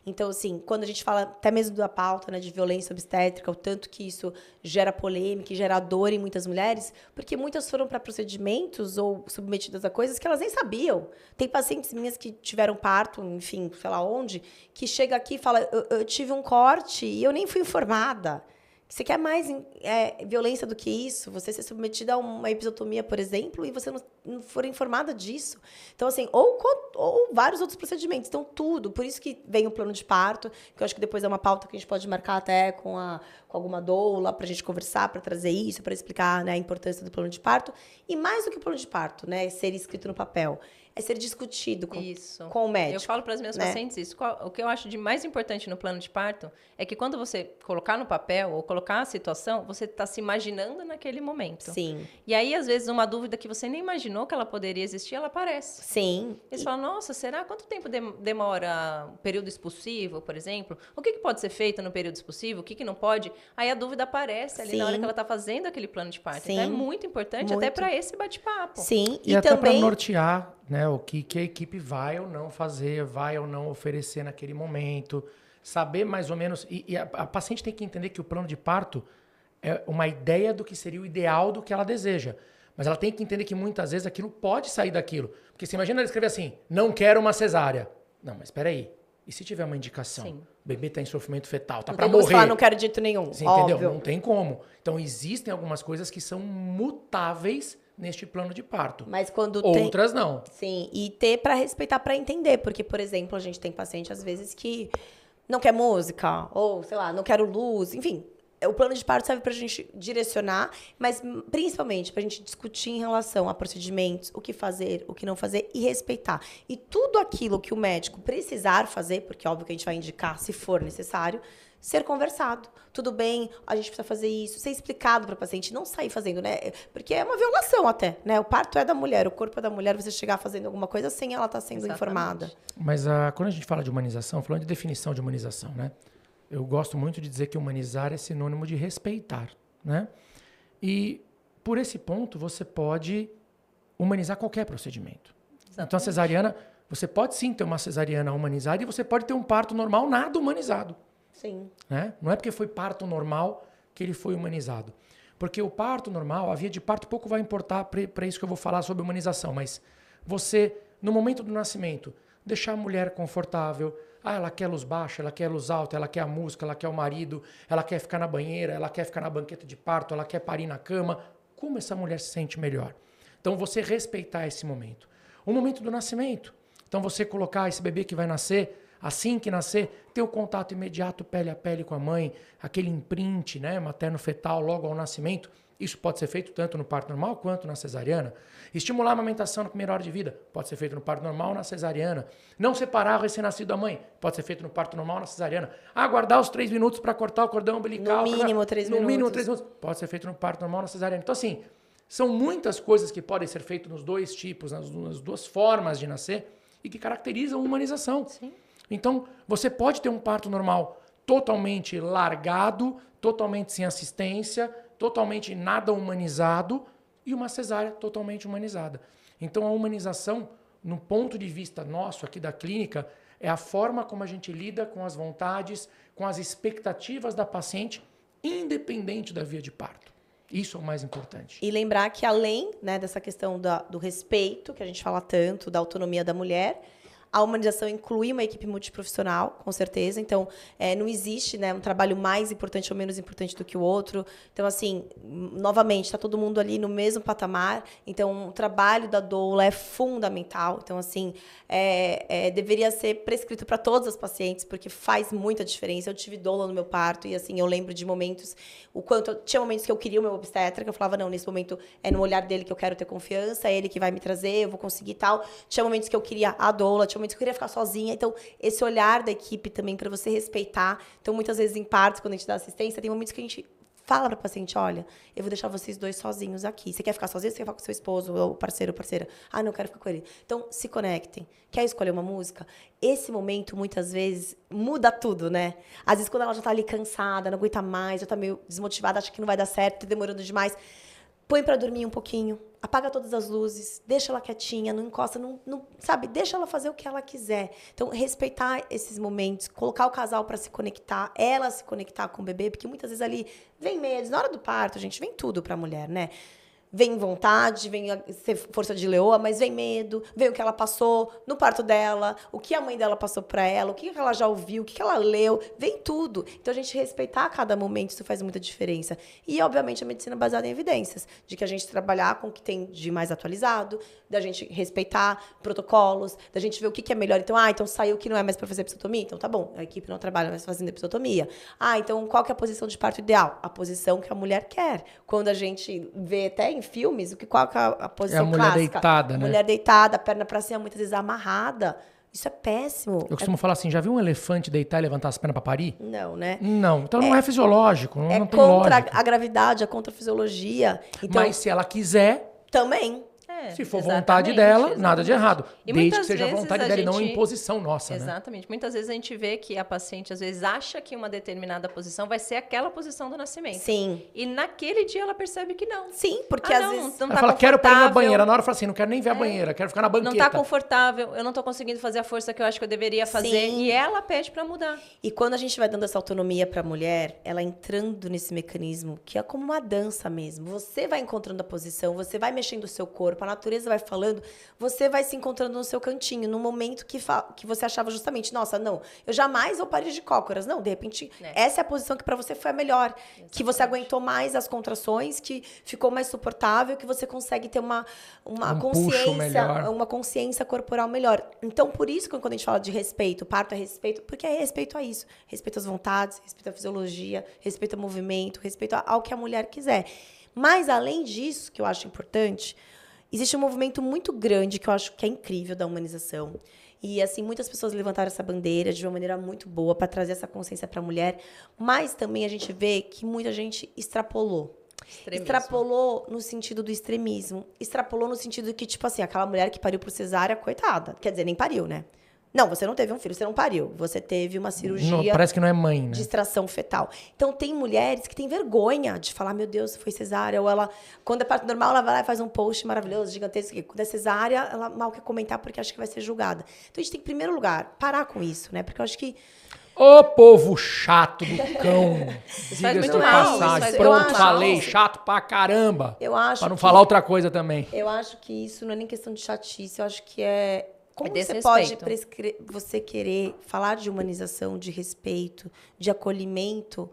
Speaker 2: Então, assim, quando a gente fala até mesmo da pauta, né, de violência obstétrica, o tanto que isso gera polêmica e gera dor em muitas mulheres, porque muitas foram para procedimentos ou submetidas a coisas que elas nem sabiam. Tem pacientes minhas que tiveram parto, enfim, sei lá onde, que chega aqui e fala, eu tive um corte e eu nem fui informada. Você quer mais violência do que isso? Você ser submetida a uma episiotomia, por exemplo, e você não for informada disso. Então, assim, ou vários outros procedimentos. Então, tudo. Por isso que vem o plano de parto, que eu acho que depois é uma pauta que a gente pode marcar até com alguma doula, para a gente conversar, para trazer isso, para explicar, né, a importância do plano de parto. E mais do que o plano de parto, né, ser escrito no papel. É ser discutido com o médico.
Speaker 3: Eu falo para as minhas pacientes isso. O que eu acho de mais importante no plano de parto é que quando você colocar no papel ou colocar a situação, você está se imaginando naquele momento.
Speaker 2: Sim.
Speaker 3: E aí, às vezes, uma dúvida que você nem imaginou que ela poderia existir, ela aparece.
Speaker 2: Sim.
Speaker 3: Eles falam, nossa, será? Quanto tempo demora o período expulsivo, por exemplo? O que pode ser feito no período expulsivo? O que não pode? Aí a dúvida aparece ali na hora que ela está fazendo aquele plano de parto.
Speaker 2: Sim.
Speaker 3: Então, é muito importante até para esse bate-papo.
Speaker 2: Sim.
Speaker 1: E até para nortear, né, o que a equipe vai ou não fazer, vai ou não oferecer naquele momento. Saber mais ou menos... E a paciente tem que entender que o plano de parto é uma ideia do que seria o ideal do que ela deseja. Mas ela tem que entender que muitas vezes aquilo pode sair daquilo. Porque você imagina ela escrever assim, não quero uma cesárea. Não, mas espera aí. E se tiver uma indicação?
Speaker 3: Sim.
Speaker 1: O bebê está em sofrimento fetal, tá
Speaker 2: não
Speaker 1: para
Speaker 2: tem como
Speaker 1: morrer.
Speaker 2: Falar, não quero de jeito nenhum.
Speaker 1: Você
Speaker 2: óbvio.
Speaker 1: entendeu? Não tem como. Então existem algumas coisas que são mutáveis neste plano de parto.
Speaker 2: Mas quando
Speaker 1: outras não.
Speaker 2: Sim, e ter para respeitar, para entender. Porque, por exemplo, a gente tem paciente, às vezes, que não quer música, ou, sei lá, não quero luz, enfim. O plano de parto serve para a gente direcionar, mas principalmente para a gente discutir em relação a procedimentos, o que fazer, o que não fazer e respeitar. E tudo aquilo que o médico precisar fazer, porque óbvio que a gente vai indicar se for necessário, ser conversado. Tudo bem, a gente precisa fazer isso, ser explicado para o paciente, não sair fazendo, né? Porque é uma violação até, né? O parto é da mulher, o corpo é da mulher, você chegar fazendo alguma coisa sem ela estar sendo informada.
Speaker 1: Mas quando a gente fala de humanização, falando de definição de humanização, né? Eu gosto muito de dizer que humanizar é sinônimo de respeitar, né? E por esse ponto você pode humanizar qualquer procedimento. Exatamente. Então a cesariana, você pode sim ter uma cesariana humanizada e você pode ter um parto normal nada humanizado.
Speaker 2: Sim.
Speaker 1: Né? Não é porque foi parto normal que ele foi humanizado. Porque o parto normal, a via de parto pouco vai importar para isso que eu vou falar sobre humanização, mas você, no momento do nascimento, deixar a mulher confortável. Ela quer luz baixa, ela quer luz alta, ela quer a música, ela quer o marido, ela quer ficar na banheira, ela quer ficar na banqueta de parto, ela quer parir na cama. Como essa mulher se sente melhor? Então, você respeitar esse momento. O momento do nascimento. Então, você colocar esse bebê que vai nascer, assim que nascer, ter o contato imediato, pele a pele com a mãe, aquele imprint, né, materno-fetal logo ao nascimento. Isso pode ser feito tanto no parto normal quanto na cesariana. Estimular a amamentação na primeira hora de vida. Pode ser feito no parto normal ou na cesariana. Não separar o recém-nascido da mãe. Pode ser feito no parto normal ou na cesariana. Aguardar os 3 minutos para cortar o cordão umbilical.
Speaker 2: No mínimo 3 minutos.
Speaker 1: No mínimo 3 minutos. Pode ser feito no parto normal ou na cesariana. Então, assim, são muitas coisas que podem ser feitas nos dois tipos, nas duas formas de nascer e que caracterizam a humanização.
Speaker 3: Sim.
Speaker 1: Então, você pode ter um parto normal totalmente largado, totalmente sem assistência, totalmente nada humanizado e uma cesárea totalmente humanizada. Então, a humanização, no ponto de vista nosso aqui da clínica, é a forma como a gente lida com as vontades, com as expectativas da paciente, independente da via de parto. Isso é o mais importante.
Speaker 2: E lembrar que além, né, dessa questão do respeito, que a gente fala tanto, da autonomia da mulher, a humanização inclui uma equipe multiprofissional, com certeza. Então, não existe, né, um trabalho mais importante ou menos importante do que o outro. Então, assim, novamente, está todo mundo ali no mesmo patamar. Então, o trabalho da doula é fundamental. Então, assim, deveria ser prescrito para todas as pacientes, porque faz muita diferença. Eu tive doula no meu parto e, assim, eu lembro de momentos, tinha momentos que eu queria o meu obstetra, que eu falava, não, nesse momento é no olhar dele que eu quero ter confiança, é ele que vai me trazer, eu vou conseguir tal. Tinha momentos que eu queria a doula, tinha momentos que eu queria ficar sozinha. Então, esse olhar da equipe também para você respeitar. Então, muitas vezes em partos, quando a gente dá assistência, tem momentos que a gente fala para a paciente, olha, eu vou deixar vocês dois sozinhos aqui. Você quer ficar sozinho? Você quer ficar com seu esposo, ou parceiro ou parceira? Ah, não, eu quero ficar com ele. Então, se conectem. Quer escolher uma música? Esse momento, muitas vezes, muda tudo, né? Às vezes, quando ela já tá ali cansada, não aguenta mais, já tá meio desmotivada, acha que não vai dar certo, tá demorando demais, põe para dormir um pouquinho. Apaga todas as luzes, deixa ela quietinha, não encosta, não, sabe? Deixa ela fazer o que ela quiser. Então, respeitar esses momentos, colocar o casal para se conectar, ela se conectar com o bebê, porque muitas vezes ali vem medos. Na hora do parto, gente, vem tudo para a mulher, né? Vem vontade, vem ser força de leoa, mas vem medo, vem o que ela passou no parto dela, o que a mãe dela passou para ela, o que ela já ouviu, o que ela leu, vem tudo. Então, a gente respeitar cada momento, isso faz muita diferença. E, obviamente, a medicina baseada em evidências, de que a gente trabalhar com o que tem de mais atualizado, da gente respeitar protocolos, da gente ver o que é melhor. Então, então saiu que não é mais para fazer episiotomia? Então, tá bom, a equipe não trabalha mais fazendo episiotomia. Então, qual que é a posição de parto ideal? A posição que a mulher quer. Quando a gente vê até em filmes, qual que é a posição clássica?
Speaker 1: É a mulher deitada, né?
Speaker 2: Mulher deitada, perna pra cima, muitas vezes amarrada. Isso é péssimo.
Speaker 1: Eu costumo falar assim, já viu um elefante deitar e levantar as pernas pra parir?
Speaker 2: Não, né?
Speaker 1: Não, então não é fisiológico, não tem
Speaker 2: contra
Speaker 1: lógica.
Speaker 2: a gravidade, é contra a fisiologia. Então,
Speaker 1: Mas se ela quiser,
Speaker 2: também.
Speaker 1: se for vontade dela, nada de errado.
Speaker 3: E
Speaker 1: Desde que
Speaker 3: muitas
Speaker 1: seja
Speaker 3: vezes
Speaker 1: vontade
Speaker 3: a
Speaker 1: dela e não
Speaker 3: gente-
Speaker 1: imposição nossa, né?
Speaker 3: Exatamente. Muitas vezes a gente vê que a paciente, às vezes, acha que uma determinada posição vai ser aquela posição do nascimento.
Speaker 2: Sim.
Speaker 3: E naquele dia ela percebe que não.
Speaker 2: Sim, porque às
Speaker 3: não,
Speaker 2: vezes...
Speaker 3: não
Speaker 1: Ela
Speaker 3: tá
Speaker 1: fala, quero parir na
Speaker 3: confortável.
Speaker 1: banheira. Na hora fala assim, não quero nem ver a banheira, quero ficar na banqueta.
Speaker 3: Não tá confortável, eu não tô conseguindo fazer a força que eu acho que eu deveria fazer.
Speaker 2: Sim.
Speaker 3: E ela pede pra mudar.
Speaker 2: E quando a gente vai dando essa autonomia para a mulher, ela entrando nesse mecanismo, que é como uma dança mesmo. Você vai encontrando a posição, você vai mexendo o seu corpo, a natureza vai falando, você vai se encontrando no seu cantinho, no momento que você achava justamente, nossa, não, eu jamais vou parir de cócoras. Não, de repente, essa é a posição que para você foi a melhor.
Speaker 3: Exatamente.
Speaker 2: Que você aguentou mais as contrações, que ficou mais suportável, que você consegue ter uma
Speaker 1: puxo
Speaker 2: consciência,
Speaker 1: melhor.
Speaker 2: uma consciência corporal melhor. Então, por isso que quando a gente fala de respeito, parto é respeito, porque é respeito a isso. Respeito às vontades, respeito à fisiologia, respeito ao movimento, respeito ao que a mulher quiser. Mas, além disso, que eu acho importante, existe um movimento muito grande que eu acho que é incrível da humanização. E, assim, muitas pessoas levantaram essa bandeira de uma maneira muito boa para trazer essa consciência para a mulher, mas também a gente vê que muita gente extrapolou.
Speaker 3: Extremismo.
Speaker 2: Extrapolou no sentido do extremismo. Extrapolou no sentido que, tipo assim, aquela mulher que pariu por cesárea, coitada. Quer dizer, nem pariu, né? Não, você não teve um filho, você não pariu. Você teve uma cirurgia
Speaker 1: Não, parece que não é mãe, né?
Speaker 2: de extração fetal. Então, tem mulheres que têm vergonha de falar, meu Deus, foi cesárea. Ou ela, quando é parto normal, ela vai lá e faz um post maravilhoso, gigantesco. E quando é cesárea, ela mal quer comentar porque acha que vai ser julgada. Então, a gente tem que, em primeiro lugar, parar com isso, né? Porque eu acho que
Speaker 1: Ô, povo chato do cão.
Speaker 3: faz
Speaker 1: Diga-se
Speaker 3: muito
Speaker 1: de
Speaker 3: mal, isso
Speaker 1: passagem.
Speaker 3: faz
Speaker 1: Pronto,
Speaker 2: muito mal.
Speaker 1: falei. Chato pra caramba.
Speaker 2: Eu acho
Speaker 1: Pra não
Speaker 2: que-
Speaker 1: falar outra coisa também.
Speaker 2: Eu acho que isso não é nem questão de chatice, eu acho que é... Como você
Speaker 3: desrespeito.
Speaker 2: pode você querer falar de humanização, de respeito, de acolhimento,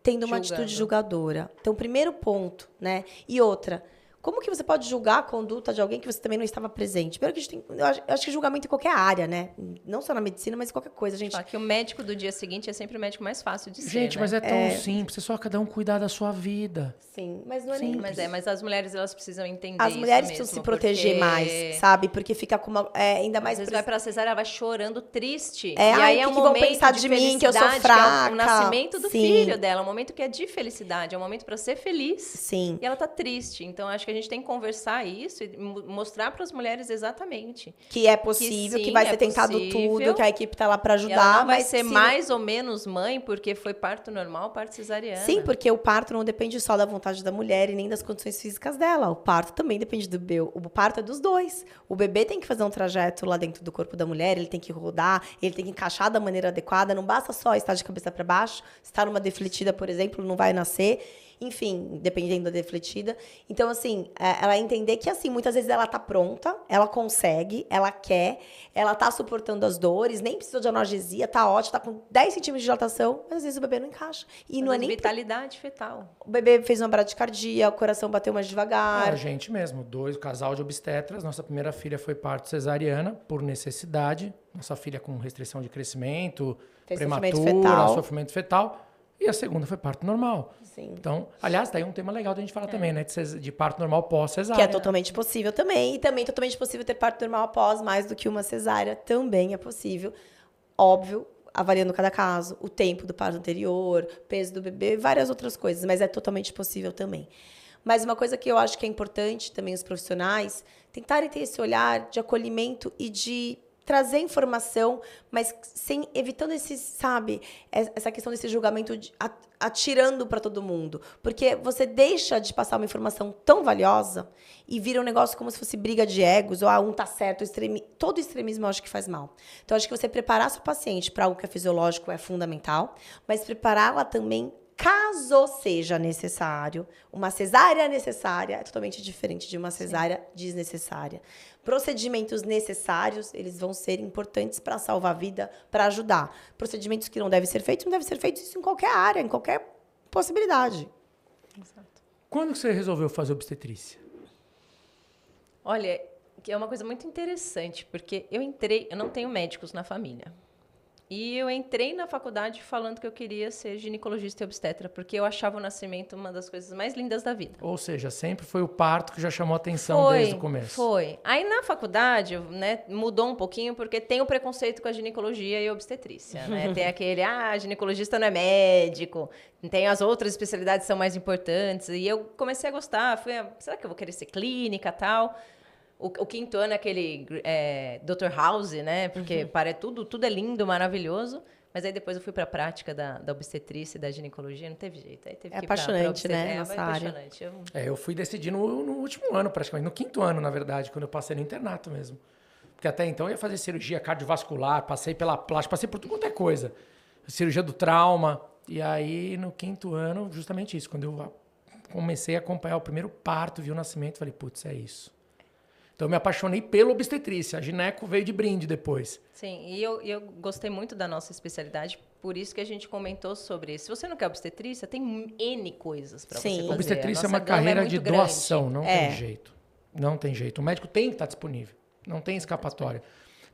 Speaker 2: tendo uma
Speaker 3: Julgando.
Speaker 2: atitude julgadora? Então, primeiro ponto, né? E outra, como que você pode julgar a conduta de alguém que você também não estava presente? Primeiro que a gente tem, eu acho que julgamento em qualquer área, né? Não só na medicina, mas em qualquer coisa. A gente
Speaker 3: Só que o médico do dia seguinte é sempre o médico mais fácil de ser,
Speaker 1: Gente,
Speaker 3: né?
Speaker 1: mas é tão simples. É só cada um cuidar da sua vida.
Speaker 2: sim, mas não é nem
Speaker 3: Mas as mulheres, elas precisam entender
Speaker 2: as
Speaker 3: isso
Speaker 2: mulheres
Speaker 3: mesmo,
Speaker 2: precisam se proteger
Speaker 3: porque
Speaker 2: mais, sabe? Porque fica com uma ainda mais
Speaker 3: Às vezes vai pra cesárea, ela vai chorando, triste.
Speaker 2: É,
Speaker 3: e
Speaker 2: ai,
Speaker 3: aí
Speaker 2: o
Speaker 3: é
Speaker 2: que
Speaker 3: um
Speaker 2: que vão
Speaker 3: momento
Speaker 2: pensar de mim, que eu sou
Speaker 3: felicidade, que é
Speaker 2: fraca?
Speaker 3: o nascimento do
Speaker 2: Sim.
Speaker 3: filho dela, um momento que é de felicidade, é um momento pra ser feliz.
Speaker 2: Sim.
Speaker 3: E ela tá triste. Então, acho que a gente tem que conversar isso e mostrar para as mulheres exatamente.
Speaker 2: Que é possível, que
Speaker 3: sim,
Speaker 2: vai
Speaker 3: é
Speaker 2: ser tentado
Speaker 3: possível.
Speaker 2: tudo, que a equipe tá lá pra
Speaker 3: E
Speaker 2: ajudar.
Speaker 3: ela não vai
Speaker 2: mas
Speaker 3: ser
Speaker 2: se-
Speaker 3: mais ou menos mãe porque foi parto normal, parto cesariana.
Speaker 2: Sim, porque o parto não depende só da vontade da mulher e nem das condições físicas dela. O parto também depende do bebê. O parto é dos dois. O bebê tem que fazer um trajeto lá dentro do corpo da mulher, ele tem que rodar, ele tem que encaixar da maneira adequada. Não basta só estar de cabeça para baixo. Se está numa defletida, por exemplo, não vai nascer. Enfim, dependendo da defletida. Então, assim, ela entender que, assim, muitas vezes ela tá pronta, ela consegue, ela quer, ela tá suportando as dores, nem precisou de analgesia, tá ótimo, tá com 10 centímetros de dilatação, mas às vezes o bebê não encaixa. E não é nem...
Speaker 3: vitalidade fetal.
Speaker 2: O bebê fez uma bradicardia, o coração bateu mais
Speaker 1: A
Speaker 2: devagar.
Speaker 1: gente mesmo, casal de obstetras. Nossa primeira filha foi parto cesariana, por necessidade. Nossa filha com restrição de crescimento,
Speaker 2: Fez
Speaker 1: prematura,
Speaker 2: sofrimento fetal.
Speaker 1: sofrimento fetal. E a segunda foi parto normal.
Speaker 2: Sim.
Speaker 1: Então, aliás, tá aí um tema legal da gente falar também, né? De parto normal pós-cesárea.
Speaker 2: Que é totalmente possível também. E também totalmente possível ter parto normal após mais do que uma cesárea. Também é possível. Óbvio, avaliando cada caso, o tempo do parto anterior, peso do bebê, várias outras coisas. Mas é totalmente possível também. Mas uma coisa que eu acho que é importante também os profissionais tentarem ter esse olhar de acolhimento e de trazer informação, mas evitando essa questão desse julgamento atirando para todo mundo. Porque você deixa de passar uma informação tão valiosa e vira um negócio como se fosse briga de egos, ou um tá certo, todo extremismo eu acho que faz mal. Então, acho que você preparar sua paciente para algo que é fisiológico é fundamental, mas prepará-la também caso seja necessário. Uma cesárea necessária é totalmente diferente de uma cesárea desnecessária. Procedimentos necessários, eles vão ser importantes para salvar a vida, para ajudar. Procedimentos que não devem ser feitos isso em qualquer área, em qualquer possibilidade.
Speaker 3: Exato.
Speaker 1: Quando que você resolveu fazer obstetrícia?
Speaker 3: Olha, que é uma coisa muito interessante, porque eu não tenho médicos na família. E eu entrei na faculdade falando que eu queria ser ginecologista e obstetra, porque eu achava o nascimento uma das coisas mais lindas da vida.
Speaker 1: Ou seja, sempre foi o parto que já chamou a atenção desde o começo.
Speaker 3: Foi. Aí na faculdade, né, mudou um pouquinho, porque tem o preconceito com a ginecologia e a obstetrícia, né? Tem aquele, ginecologista não é médico, tem as outras especialidades que são mais importantes. E eu comecei a gostar, será que eu vou querer ser clínica e tal? O quinto ano é aquele Dr. House, né? Porque tudo é lindo, maravilhoso. Mas aí depois eu fui para a prática da obstetrícia e da ginecologia, não teve jeito. Aí teve que ir
Speaker 2: apaixonante,
Speaker 3: pra
Speaker 2: né? Nossa área.
Speaker 3: apaixonante.
Speaker 1: Eu fui decidir no último ano, praticamente. No quinto ano, na verdade, quando eu passei no internato mesmo. Porque até então eu ia fazer cirurgia cardiovascular, passei pela plástica, passei por tudo quanto é coisa. Cirurgia do trauma. E aí, no quinto ano, justamente isso. Quando eu comecei a acompanhar o primeiro parto, vi o nascimento, falei, putz, é isso. Então, eu me apaixonei pela obstetrícia. A gineco veio de brinde depois.
Speaker 3: Sim, e eu gostei muito da nossa especialidade, por isso que a gente comentou sobre isso. Se você não quer obstetrícia, tem N coisas para você fazer.
Speaker 1: Obstetrícia é uma
Speaker 3: gama
Speaker 1: carreira
Speaker 3: muito
Speaker 1: de
Speaker 3: grande.
Speaker 1: doação, não tem jeito. Não tem jeito. O médico tem que estar disponível. Não tem escapatória.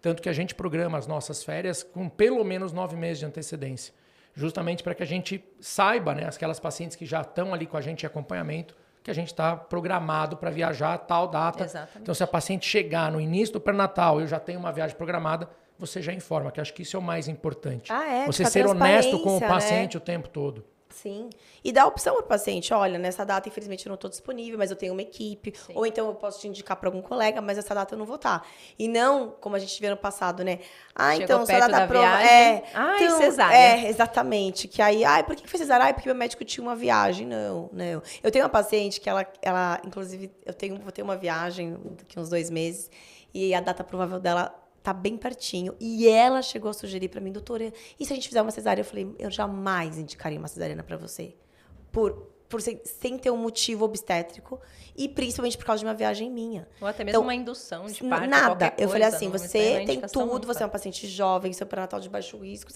Speaker 1: Tanto que a gente programa as nossas férias com pelo menos 9 meses de antecedência. Justamente para que a gente saiba, né, aquelas pacientes que já estão ali com a gente em acompanhamento, que a gente está programado para viajar a tal data.
Speaker 3: Exatamente.
Speaker 1: Então, se a paciente chegar no início do pré-natal e eu já tenho uma viagem programada, você já informa, que acho que isso é o mais importante. Você ser honesto com o paciente, né, o tempo todo.
Speaker 2: Sim. E dá opção para o paciente. Olha, nessa data, infelizmente, eu não estou disponível, mas eu tenho uma equipe. Sim. Ou então eu posso te indicar para algum colega, mas essa data eu não vou estar. E não, como a gente viu no passado, né?
Speaker 3: Chegou
Speaker 2: então,
Speaker 3: perto da
Speaker 2: prova.
Speaker 3: viagem.
Speaker 2: Então,
Speaker 3: cesárea.
Speaker 2: Exatamente. Que aí, por que foi cesárea? Porque meu médico tinha uma viagem. Não. Eu tenho uma paciente que ela inclusive, vou ter uma viagem daqui uns 2 meses, e a data provável dela tá bem pertinho. E ela chegou a sugerir pra mim, doutora, e se a gente fizer uma cesárea? Eu falei, eu jamais indicaria uma cesariana pra você. Sem ter um motivo obstétrico e principalmente por causa de uma viagem minha.
Speaker 3: Ou até mesmo uma indução de parto,
Speaker 2: Nada.
Speaker 3: qualquer coisa.
Speaker 2: Eu falei assim,
Speaker 3: não
Speaker 2: você tem tudo, você é uma paciente jovem, seu pré-natal de baixo risco,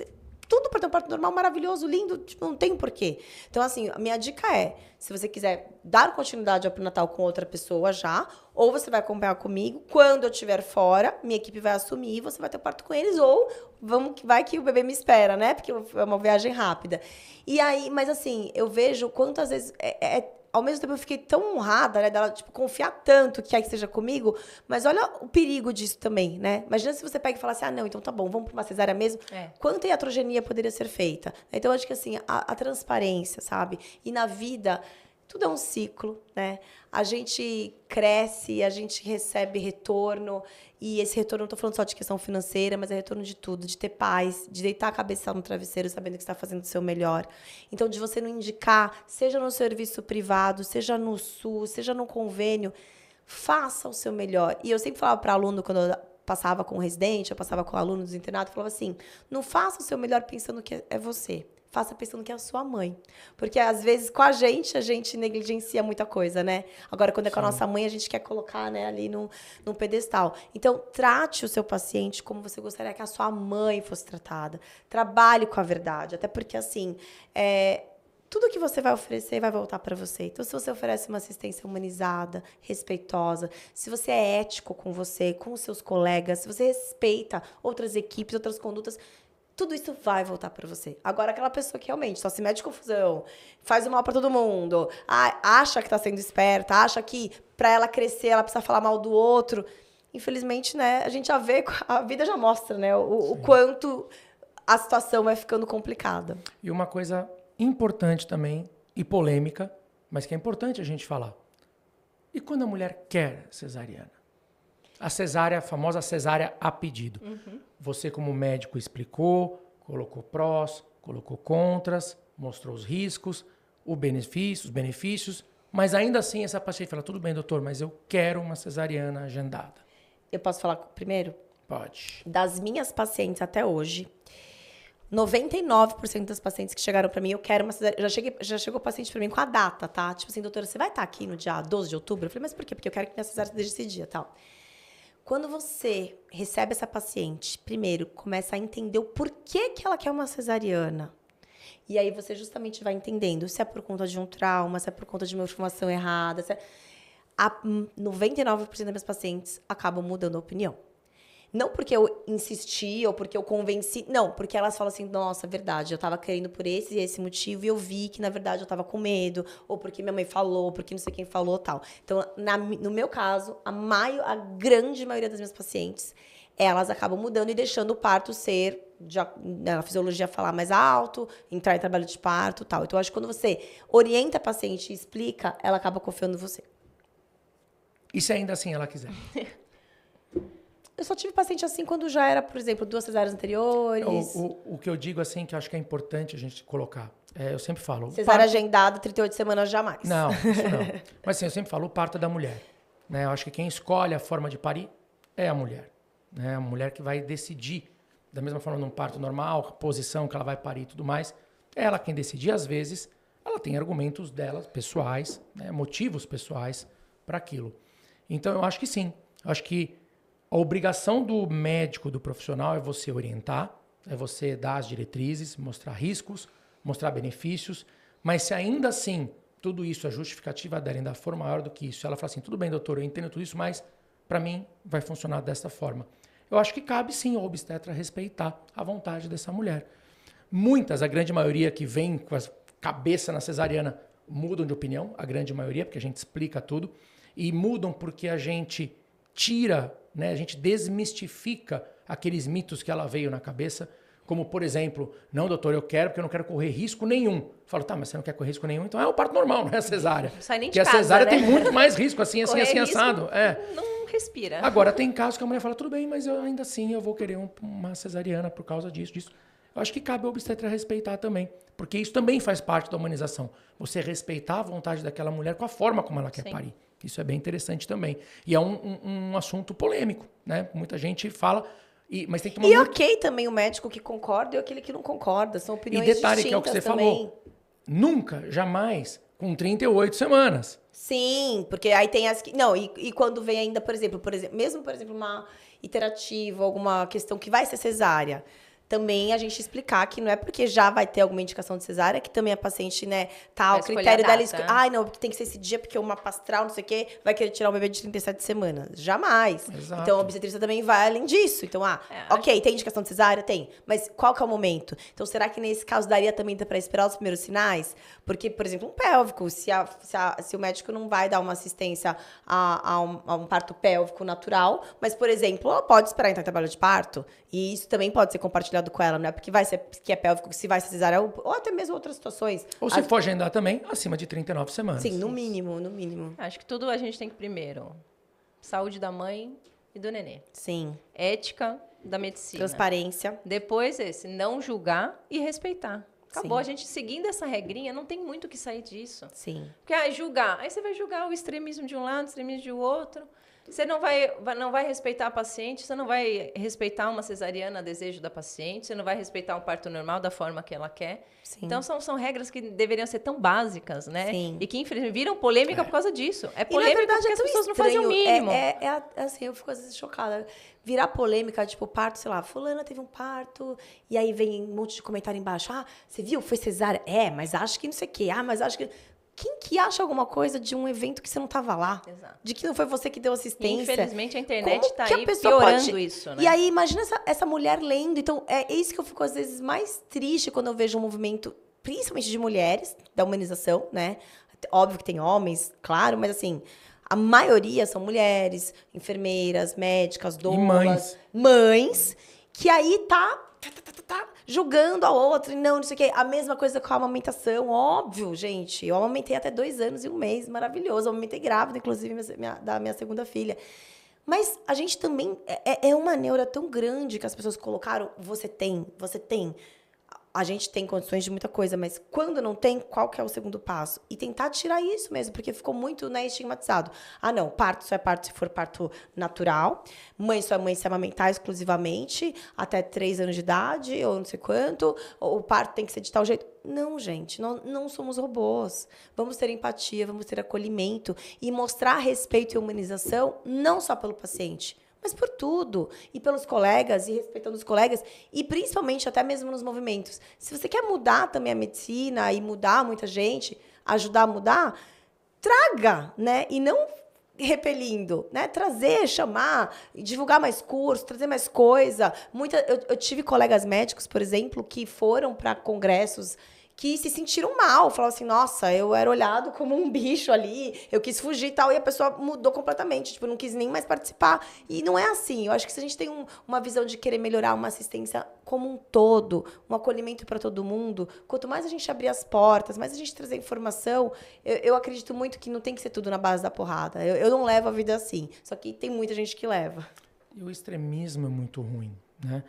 Speaker 2: tudo para ter um parto normal, maravilhoso, lindo, tipo, não tem porquê. Então, assim, a minha dica é, se você quiser dar continuidade ao pré-natal com outra pessoa já, ou você vai acompanhar comigo, quando eu estiver fora, minha equipe vai assumir, você vai ter parto com eles, ou vai que o bebê me espera, né? Porque é uma viagem rápida. E aí, mas assim, eu vejo quantas vezes... Ao mesmo tempo, eu fiquei tão honrada, né, dela, tipo, confiar tanto que quer que seja comigo, mas olha o perigo disso também, né? Imagina se você pega e fala assim, não, então tá bom, vamos pra uma cesárea mesmo. Quanta iatrogenia poderia ser feita? Então, eu acho que, assim, a transparência, sabe? E na vida, tudo é um ciclo, né? A gente cresce, a gente recebe retorno, e esse retorno, não tô falando só de questão financeira, mas é retorno de tudo, de ter paz, de deitar a cabeça no travesseiro sabendo que você está fazendo o seu melhor. Então, de você não indicar, seja no serviço privado, seja no SUS, seja no convênio, faça o seu melhor. E eu sempre falava para aluno, quando eu passava com residente, eu passava com aluno dos internatos, eu falava assim, não faça o seu melhor pensando que é você. Faça pensando que é a sua mãe. Porque, às vezes, com a gente negligencia muita coisa, né? Agora, quando é com a nossa mãe, a gente quer colocar, né, ali num pedestal. Então, trate o seu paciente como você gostaria que a sua mãe fosse tratada. Trabalhe com a verdade. Até porque, assim, tudo que você vai oferecer vai voltar para você. Então, se você oferece uma assistência humanizada, respeitosa, se você é ético com você, com os seus colegas, se você respeita outras equipes, outras condutas, tudo isso vai voltar para você. Agora, aquela pessoa que realmente só se mete confusão, faz o mal para todo mundo, acha que tá sendo esperta, acha que para ela crescer ela precisa falar mal do outro. Infelizmente, né, a gente já vê, a vida já mostra, né, o quanto a situação vai ficando complicada.
Speaker 1: E uma coisa importante também, e polêmica, mas que é importante a gente falar. E quando a mulher quer cesariana? A cesárea, a famosa cesárea a pedido. Você, como médico, explicou, colocou prós, colocou contras, mostrou os riscos, os benefícios, mas ainda assim essa paciente fala, tudo bem, doutor, mas eu quero uma cesariana agendada.
Speaker 2: Eu posso falar primeiro?
Speaker 1: Pode.
Speaker 2: Das minhas pacientes até hoje, 99% das pacientes que chegaram pra mim, eu quero uma cesariana. Já chegou paciente pra mim com a data, tá? Tipo assim, doutora, você vai estar aqui no dia 12 de outubro? Eu falei, mas por quê? Porque eu quero que minha cesárea seja esse dia, tal. Quando você recebe essa paciente, primeiro, começa a entender o porquê que ela quer uma cesariana. E aí você justamente vai entendendo se é por conta de um trauma, se é por conta de uma informação errada. 99% das minhas pacientes acabam mudando a opinião. Não porque eu insisti ou porque eu convenci, não, porque elas falam assim, nossa, verdade, eu tava querendo por esse e esse motivo e eu vi que, na verdade, eu tava com medo, ou porque minha mãe falou, ou porque não sei quem falou, tal. Então, no meu caso, a grande maioria das minhas pacientes, elas acabam mudando e deixando o parto ser, a fisiologia falar mais alto, entrar em trabalho de parto, tal. Então, eu acho que quando você orienta a paciente e explica, ela acaba confiando em você.
Speaker 1: E se ainda assim ela quiser?
Speaker 2: Eu só tive paciente assim quando já era, por exemplo, 2 cesáreas anteriores.
Speaker 1: O que eu digo assim, que eu acho que é importante a gente colocar, eu sempre falo...
Speaker 2: Cesárea agendada, 38 semanas, jamais.
Speaker 1: Não, isso não. Mas assim, eu sempre falo, o parto é da mulher. Né? Eu acho que quem escolhe a forma de parir é a mulher. Né? A mulher que vai decidir, da mesma forma num parto normal, a posição que ela vai parir e tudo mais, é ela quem decide. E às vezes, ela tem argumentos dela, pessoais, né? Motivos pessoais para aquilo. Então, eu acho que sim. Eu acho que a obrigação do médico, do profissional, é você orientar, é você dar as diretrizes, mostrar riscos, mostrar benefícios, mas se ainda assim tudo isso, a justificativa dela ainda for maior do que isso, ela fala assim, tudo bem, doutor, eu entendo tudo isso, mas para mim vai funcionar dessa forma. Eu acho que cabe sim ao obstetra respeitar a vontade dessa mulher. Muitas, a grande maioria que vem com a cabeça na cesariana, mudam de opinião, a grande maioria, porque a gente explica tudo, e mudam porque a gente tira, né, a gente desmistifica aqueles mitos que ela veio na cabeça, como, por exemplo, não, doutor, eu quero porque eu não quero correr risco nenhum. Eu falo, tá, mas você não quer correr risco nenhum, então é o parto normal, não é a cesárea.
Speaker 3: Não sai nem de
Speaker 1: porque
Speaker 3: casa,
Speaker 1: a cesárea
Speaker 3: né?
Speaker 1: tem muito mais risco, assim,
Speaker 3: Correr
Speaker 1: assim,
Speaker 3: risco,
Speaker 1: assado.
Speaker 3: não respira.
Speaker 1: Agora, tem casos que a mulher fala, tudo bem, mas eu ainda assim eu vou querer uma cesariana por causa disso. Eu acho que cabe ao obstetra respeitar também, porque isso também faz parte da humanização. Você respeitar a vontade daquela mulher com a forma como ela quer parir. Isso é bem interessante também. E é um assunto polêmico, né? Muita gente fala, Mas tem que tomar
Speaker 2: E
Speaker 1: muito...
Speaker 2: ok também o médico que concorda e aquele que não concorda. São
Speaker 1: E
Speaker 2: opiniões
Speaker 1: detalhe,
Speaker 2: distintas
Speaker 1: que é o que você
Speaker 2: também.
Speaker 1: falou. Nunca, jamais, com 38 semanas.
Speaker 2: Sim, porque aí tem as que... Não, e quando vem ainda, por exemplo, mesmo, por exemplo, uma iterativa, alguma questão que vai ser cesárea, também a gente explicar que não é porque já vai ter alguma indicação de cesárea que também a paciente, né, tá ao critério dela... Ai, não, tem que ser esse dia porque uma pastral, não sei o quê, vai querer tirar um bebê de 37 semanas. Jamais.
Speaker 1: Exato.
Speaker 2: Então, a obstetrícia também vai além disso. Então, ok, tem indicação de cesárea? Tem. Mas qual que é o momento? Então, será que nesse caso daria também para esperar os primeiros sinais? Porque, por exemplo, um pélvico, se o médico não vai dar uma assistência a um parto pélvico natural, mas, por exemplo, ela pode esperar entrar em trabalho de parto, e isso também pode ser compartilhado com ela, não é porque vai ser que é pélvico, se vai ser cesárea, ou até mesmo outras situações.
Speaker 1: Ou se for agendar também, acima de 39 semanas.
Speaker 2: Sim, no mínimo, no mínimo.
Speaker 3: Acho que tudo a gente tem que primeiro. Saúde da mãe e do nenê.
Speaker 2: Sim.
Speaker 3: Ética da medicina.
Speaker 2: Transparência.
Speaker 3: Depois não julgar e respeitar. Acabou.
Speaker 2: Sim.
Speaker 3: A gente seguindo essa regrinha, não tem muito o que sair disso.
Speaker 2: Sim.
Speaker 3: Porque, julgar. Aí você vai julgar o extremismo de um lado, o extremismo de outro. Você não vai respeitar a paciente, você não vai respeitar uma cesariana a desejo da paciente, você não vai respeitar um parto normal da forma que ela quer.
Speaker 2: Sim.
Speaker 3: Então, são regras que deveriam ser tão básicas, né?
Speaker 2: Sim.
Speaker 3: E que, infelizmente, viram polêmica por causa disso. É
Speaker 2: E, na
Speaker 3: polêmica
Speaker 2: verdade,
Speaker 3: porque as pessoas não fazem o mínimo.
Speaker 2: Assim, eu fico às vezes chocada. Virar polêmica, tipo, parto, sei lá, fulana teve um parto, e aí vem um monte de comentário embaixo. Ah, você viu? Foi cesárea. Mas acho que não sei o quê. Mas acho que... Quem que acha alguma coisa de um evento que você não estava lá?
Speaker 3: Exato.
Speaker 2: De que não foi você que deu assistência?
Speaker 3: Infelizmente, a internet está aí
Speaker 2: piorando
Speaker 3: piorando isso, né?
Speaker 2: E aí, imagina essa mulher lendo. Então, é isso que eu fico, às vezes, mais triste quando eu vejo um movimento, principalmente de mulheres, da humanização, né? Óbvio que tem homens, claro, mas assim... A maioria são mulheres, enfermeiras, médicas, doulas, mães, que aí tá julgando a outra, e não sei o quê. A mesma coisa com a amamentação, óbvio, gente. Eu amamentei até 2 anos e 1 mês, maravilhoso. Eu amamentei grávida, inclusive, da minha segunda filha. Mas a gente também... É uma neura tão grande que as pessoas colocaram. Você tem. A gente tem condições de muita coisa, mas quando não tem, qual que é o segundo passo? E tentar tirar isso mesmo, porque ficou muito, né, estigmatizado. Ah, não, parto só é parto se for parto natural. Mãe só é mãe se amamentar exclusivamente, até 3 anos de idade, ou não sei quanto. Ou o parto tem que ser de tal jeito. Não, gente, não somos robôs. Vamos ter empatia, vamos ter acolhimento e mostrar respeito e humanização, não só pelo paciente, mas por tudo. E pelos colegas, e respeitando os colegas, e principalmente até mesmo nos movimentos. Se você quer mudar também a medicina e mudar muita gente, ajudar a mudar, traga, né? E não repelindo, né? Trazer, chamar, divulgar mais cursos, trazer mais coisa. Eu tive colegas médicos, por exemplo, que foram para congressos que se sentiram mal, falaram assim, nossa, eu era olhado como um bicho ali, eu quis fugir e tal, e a pessoa mudou completamente, tipo, não quis nem mais participar. E não é assim. Eu acho que se a gente tem uma visão de querer melhorar uma assistência como um todo, um acolhimento para todo mundo, quanto mais a gente abrir as portas, mais a gente trazer informação, eu acredito muito que não tem que ser tudo na base da porrada. Eu não levo a vida assim, só que tem muita gente que leva.
Speaker 1: E o extremismo é muito ruim, né?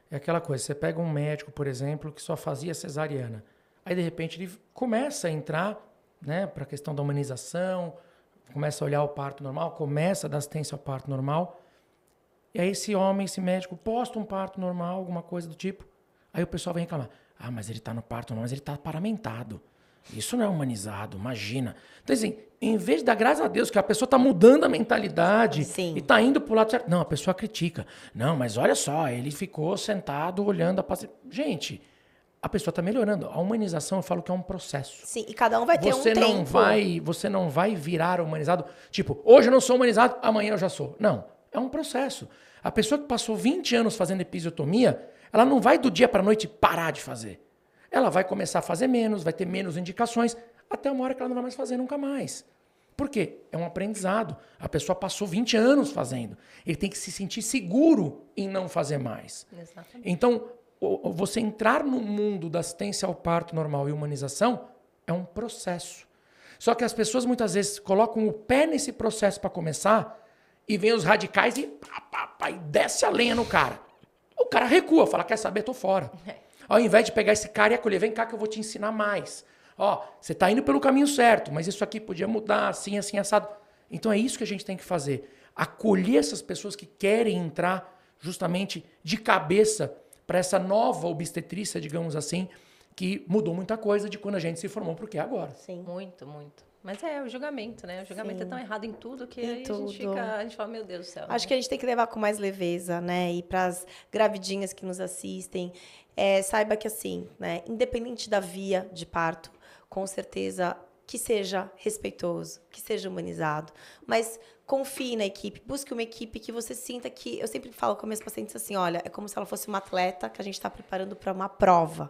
Speaker 1: É aquela coisa, você pega um médico, por exemplo, que só fazia cesariana. Aí, de repente, ele começa a entrar, né, para a questão da humanização, começa a olhar o parto normal, começa a dar assistência ao parto normal. E aí esse homem, esse médico, posta um parto normal, alguma coisa do tipo. Aí o pessoal vem reclamar. Ah, mas ele está no parto normal, mas ele está paramentado. Isso não é humanizado, imagina. Então, assim, em vez de dar graças a Deus que a pessoa está mudando a mentalidade
Speaker 2: Sim.
Speaker 1: e está indo para o lado certo. Não, a pessoa critica. Não, mas olha só, ele ficou sentado olhando a paciente. Gente... A pessoa está melhorando. A humanização, eu falo que é um processo.
Speaker 2: Sim, e cada um vai ter um tempo.
Speaker 1: Você não vai virar humanizado. Tipo, hoje eu não sou humanizado, amanhã eu já sou. Não, é um processo. A pessoa que passou 20 anos fazendo episiotomia, ela não vai do dia para a noite parar de fazer. Ela vai começar a fazer menos, vai ter menos indicações, até uma hora que ela não vai mais fazer nunca mais. Por quê? É um aprendizado. A pessoa passou 20 anos fazendo. Ele tem que se sentir seguro em não fazer mais.
Speaker 3: Exatamente.
Speaker 1: Então... Você entrar no mundo da assistência ao parto normal e humanização é um processo. Só que as pessoas muitas vezes colocam o pé nesse processo para começar e vem os radicais e desce a lenha no cara. O cara recua, fala, quer saber, tô fora. Ao invés de pegar esse cara e acolher, vem cá que eu vou te ensinar mais. Ó, você tá indo pelo caminho certo, mas isso aqui podia mudar, assim, assim, assado. Então é isso que a gente tem que fazer. Acolher essas pessoas que querem entrar justamente de cabeça para essa nova obstetrícia, digamos assim, que mudou muita coisa de quando a gente se formou pro que é agora.
Speaker 2: Sim.
Speaker 3: Muito, muito. Mas é o julgamento, né? O julgamento
Speaker 2: Sim.
Speaker 3: é tão errado em tudo que
Speaker 2: Em
Speaker 3: aí
Speaker 2: tudo.
Speaker 3: a gente fala, meu Deus do céu.
Speaker 2: Acho que a gente tem que levar com mais leveza, né? E para as gravidinhas que nos assistem, saiba que assim, né? Independente da via de parto, com certeza que seja respeitoso, que seja humanizado, mas confie na equipe, busque uma equipe que você sinta que... Eu sempre falo com minhas pacientes assim, olha, é como se ela fosse uma atleta que a gente está preparando para uma prova.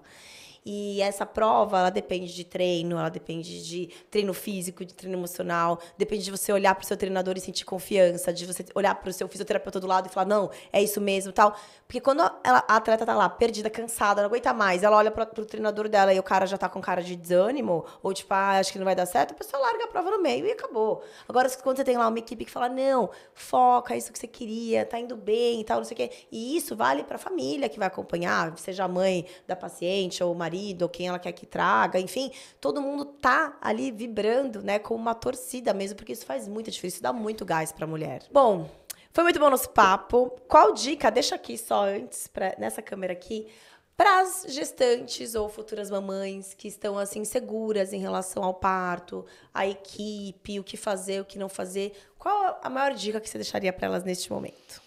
Speaker 2: E essa prova, ela depende de treino, ela depende de treino físico, de treino emocional, depende de você olhar para o seu treinador e sentir confiança, de você olhar para o seu fisioterapeuta do lado e falar, não, é isso mesmo, tal. Porque quando a atleta tá lá, perdida, cansada, não aguenta mais, ela olha pro treinador dela e o cara já tá com cara de desânimo, ou tipo, acho que não vai dar certo, a pessoa larga a prova no meio e acabou. Agora, quando você tem lá uma equipe que fala, não, foca, é isso que você queria, tá indo bem e tal, não sei o quê. E isso vale pra família que vai acompanhar, seja a mãe da paciente ou o marido, ou quem ela quer que traga, enfim, todo mundo tá ali vibrando, né, com uma torcida mesmo, porque isso faz muita diferença, isso dá muito gás pra mulher. Bom, foi muito bom nosso papo. Qual dica, deixa aqui só antes, nessa câmera aqui, para as gestantes ou futuras mamães que estão, assim, seguras em relação ao parto, a equipe, o que fazer, o que não fazer, qual a maior dica que você deixaria para elas neste momento?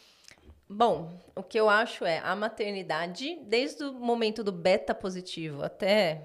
Speaker 3: Bom, o que eu acho é a maternidade, desde o momento do beta positivo até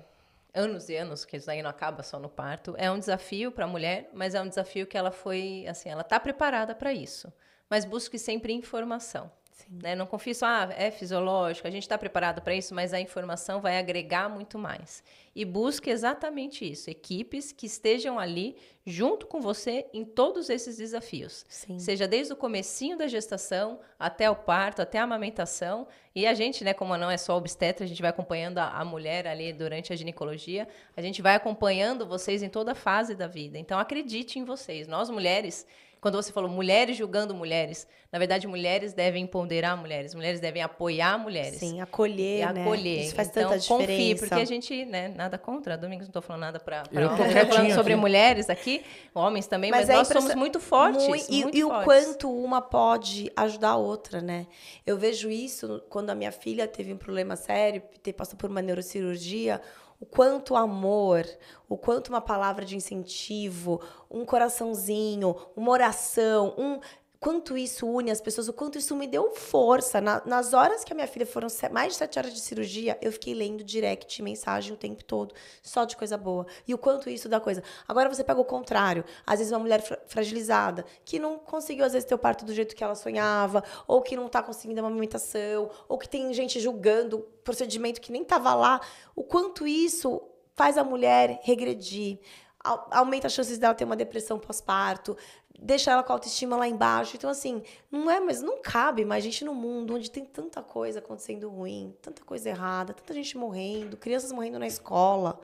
Speaker 3: anos e anos, que isso aí não acaba só no parto, é um desafio para a mulher, mas é um desafio que ela foi, assim, ela está preparada para isso. Mas busque sempre informação. Né? Não confie só, é fisiológico, a gente está preparado para isso, mas a informação vai agregar muito mais. E busque exatamente isso, equipes que estejam ali junto com você em todos esses desafios.
Speaker 2: Sim.
Speaker 3: Seja desde o comecinho da gestação, até o parto, até a amamentação. E a gente, né, como não é só obstetra, a gente vai acompanhando a mulher ali durante a ginecologia, a gente vai acompanhando vocês em toda a fase da vida. Então, acredite em vocês. Nós, mulheres... Quando você falou mulheres julgando mulheres, na verdade, mulheres devem empoderar mulheres devem apoiar mulheres.
Speaker 2: Sim, acolher, né?
Speaker 3: Acolher.
Speaker 2: Isso faz
Speaker 3: então,
Speaker 2: tanta diferença.
Speaker 3: confie, porque a gente, né, nada contra, Domingos, não estou falando nada para
Speaker 1: Eu tô
Speaker 3: homens,
Speaker 1: quietinho
Speaker 3: falando sobre
Speaker 1: aqui.
Speaker 3: mulheres aqui, homens também, mas nós somos muito fortes.
Speaker 2: E o quanto uma pode ajudar a outra, né? Eu vejo isso quando a minha filha teve um problema sério, passou por uma neurocirurgia, o quanto amor, o quanto uma palavra de incentivo, um coraçãozinho, uma oração, quanto isso une as pessoas, o quanto isso me deu força. Nas horas que a minha filha foram mais de 7 horas de cirurgia, eu fiquei lendo direct, mensagem o tempo todo, só de coisa boa. E o quanto isso dá coisa. Agora você pega o contrário. Às vezes uma mulher fragilizada, que não conseguiu, às vezes, ter o parto do jeito que ela sonhava, ou que não tá conseguindo uma amamentação, ou que tem gente julgando procedimento que nem tava lá. O quanto isso faz a mulher regredir, aumenta as chances dela ter uma depressão pós-parto, deixa ela com a autoestima lá embaixo. Então, assim, mas não cabe mais gente no mundo onde tem tanta coisa acontecendo ruim, tanta coisa errada, tanta gente morrendo, crianças morrendo na escola,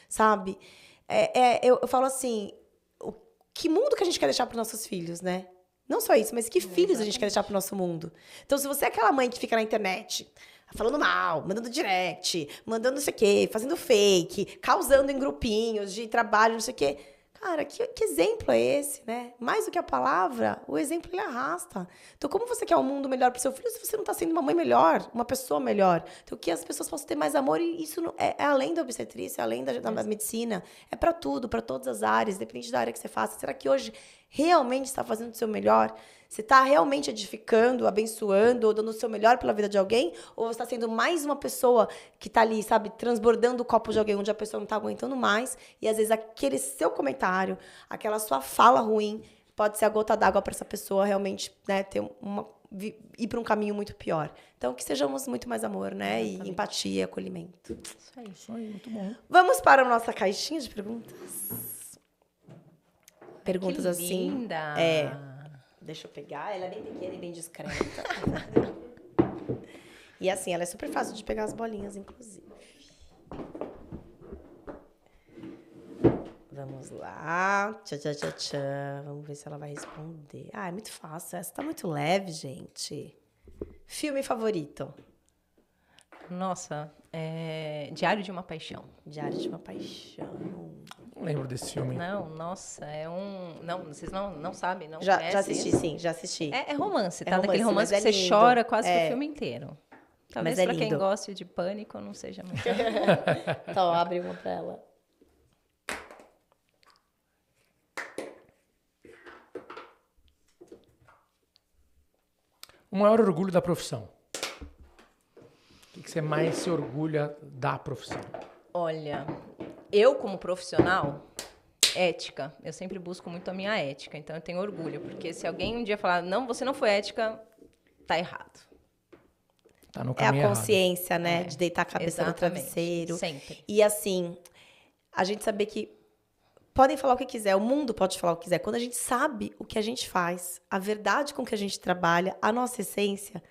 Speaker 2: sabe? Eu falo assim, que mundo que a gente quer deixar para os nossos filhos, né? Não só isso, mas que filhos a gente quer deixar para o nosso mundo. Então, se você é aquela mãe que fica na internet falando mal, mandando direct, mandando não sei o quê, fazendo fake, causando em grupinhos de trabalho, não sei o quê. Cara, que exemplo é esse, né? Mais do que a palavra, o exemplo ele arrasta. Então, como você quer um mundo melhor para o seu filho se você não está sendo uma mãe melhor, uma pessoa melhor? Então, que as pessoas possam ter mais amor, e isso é além da obstetrícia, é além da medicina, é para tudo, para todas as áreas, independente da área que você faça. Será que hoje realmente está fazendo o seu melhor? Você está realmente edificando, abençoando, ou dando o seu melhor pela vida de alguém? Ou você está sendo mais uma pessoa que está ali, sabe, transbordando o copo de alguém onde a pessoa não está aguentando mais? E às vezes aquele seu comentário, aquela sua fala ruim, pode ser a gota d'água para essa pessoa realmente, né, ir para um caminho muito pior. Então, que sejamos muito mais amor, né? Exatamente. E empatia e acolhimento.
Speaker 1: Isso aí, muito bom.
Speaker 2: Vamos para a nossa caixinha de perguntas? Perguntas
Speaker 3: que
Speaker 2: assim.
Speaker 3: Linda!
Speaker 2: Deixa eu pegar. Ela é bem pequena e bem discreta. E assim, ela é super fácil de pegar as bolinhas, inclusive. Vamos lá. Tchá. Vamos ver se ela vai responder. É muito fácil. Essa tá muito leve, gente. Filme favorito?
Speaker 3: Nossa, Diário de uma Paixão.
Speaker 2: Diário de uma Paixão.
Speaker 1: Não lembro desse filme.
Speaker 3: Não, nossa, Não, vocês não sabem, não
Speaker 2: Já
Speaker 3: conhecem
Speaker 2: assisti,
Speaker 3: isso?
Speaker 2: sim, já assisti.
Speaker 3: É romance, tá?
Speaker 2: É romance,
Speaker 3: Daquele romance
Speaker 2: mas
Speaker 3: que
Speaker 2: é
Speaker 3: você
Speaker 2: lindo.
Speaker 3: chora quase que o filme inteiro. Talvez
Speaker 2: Mas é
Speaker 3: pra quem
Speaker 2: lindo.
Speaker 3: goste de pânico não seja muito.
Speaker 2: Então, abre uma pra ela.
Speaker 1: O maior orgulho da profissão. O que você mais se orgulha da profissão?
Speaker 3: Olha, eu como profissional, ética, eu sempre busco muito a minha ética, então eu tenho orgulho, porque se alguém um dia falar, não, você não foi ética, tá errado.
Speaker 1: Tá no
Speaker 2: É
Speaker 1: caminho
Speaker 2: a
Speaker 1: errado.
Speaker 2: consciência, né? De deitar a cabeça no
Speaker 3: Exatamente,
Speaker 2: travesseiro.
Speaker 3: sempre.
Speaker 2: E assim, a gente saber que podem falar o que quiser, o mundo pode falar o que quiser. Quando a gente sabe o que a gente faz, a verdade com que a gente trabalha, a nossa essência,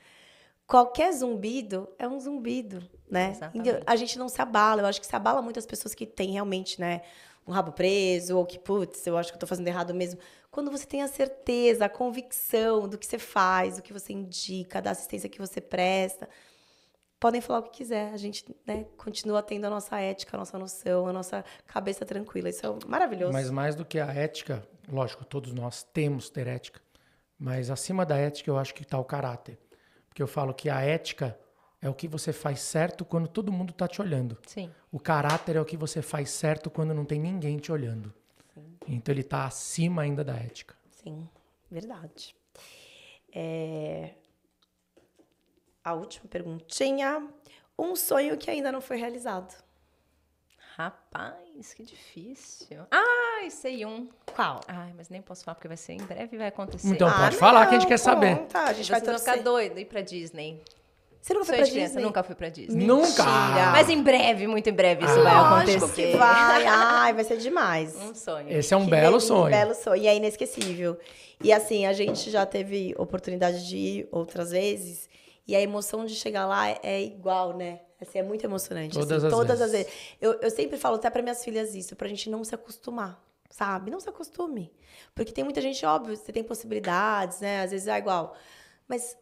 Speaker 2: qualquer zumbido é um zumbido, né?
Speaker 3: Exatamente.
Speaker 2: Então, a gente não se abala. Eu acho que se abala muito as pessoas que têm realmente, né, um rabo preso, ou que, putz, eu acho que eu tô fazendo errado mesmo. Quando você tem a certeza, a convicção do que você faz, do que você indica, da assistência que você presta, podem falar o que quiser. A gente, né, continua tendo a nossa ética, a nossa noção, a nossa cabeça tranquila. Isso é maravilhoso.
Speaker 1: Mas mais do que a ética, lógico, todos nós temos ter ética, mas acima da ética eu acho que está o caráter. Porque eu falo que a ética é o que você faz certo quando todo mundo está te olhando.
Speaker 3: Sim.
Speaker 1: O caráter é o que você faz certo quando não tem ninguém te olhando. Então ele está acima ainda da ética.
Speaker 2: Sim, verdade. A última perguntinha. Um sonho que ainda não foi realizado.
Speaker 3: Rapaz, que difícil. Ai, sei um.
Speaker 2: Qual?
Speaker 3: Ai, mas nem posso falar, porque vai ser em breve vai acontecer.
Speaker 1: Então pode falar que a gente quer saber.
Speaker 2: Conta, a gente vai
Speaker 3: Vocês vão ficar
Speaker 2: torcer.
Speaker 3: doido ir pra Disney.
Speaker 2: Você nunca foi
Speaker 3: Sonho
Speaker 2: pra
Speaker 3: de criança,
Speaker 2: Disney?
Speaker 3: nunca fui pra Disney.
Speaker 1: Nunca!
Speaker 3: Mas em breve, muito em breve, isso
Speaker 1: Ah,
Speaker 3: vai
Speaker 2: Lógico
Speaker 3: acontecer.
Speaker 2: que vai. Ai, vai ser demais.
Speaker 3: Um sonho.
Speaker 1: Esse é um
Speaker 2: Que
Speaker 1: belo
Speaker 2: delícia,
Speaker 1: sonho.
Speaker 2: Belo sonho. E é inesquecível. E assim, a gente já teve oportunidade de ir outras vezes. E a emoção de chegar lá é igual, né? Assim, é muito emocionante.
Speaker 1: Todas
Speaker 2: assim,
Speaker 1: as
Speaker 2: todas as
Speaker 1: vezes.
Speaker 2: vezes. Eu sempre falo até para minhas filhas isso, pra gente não se acostumar, sabe? Não se acostume. Porque tem muita gente, óbvio, você tem possibilidades, né? Às vezes é igual. Mas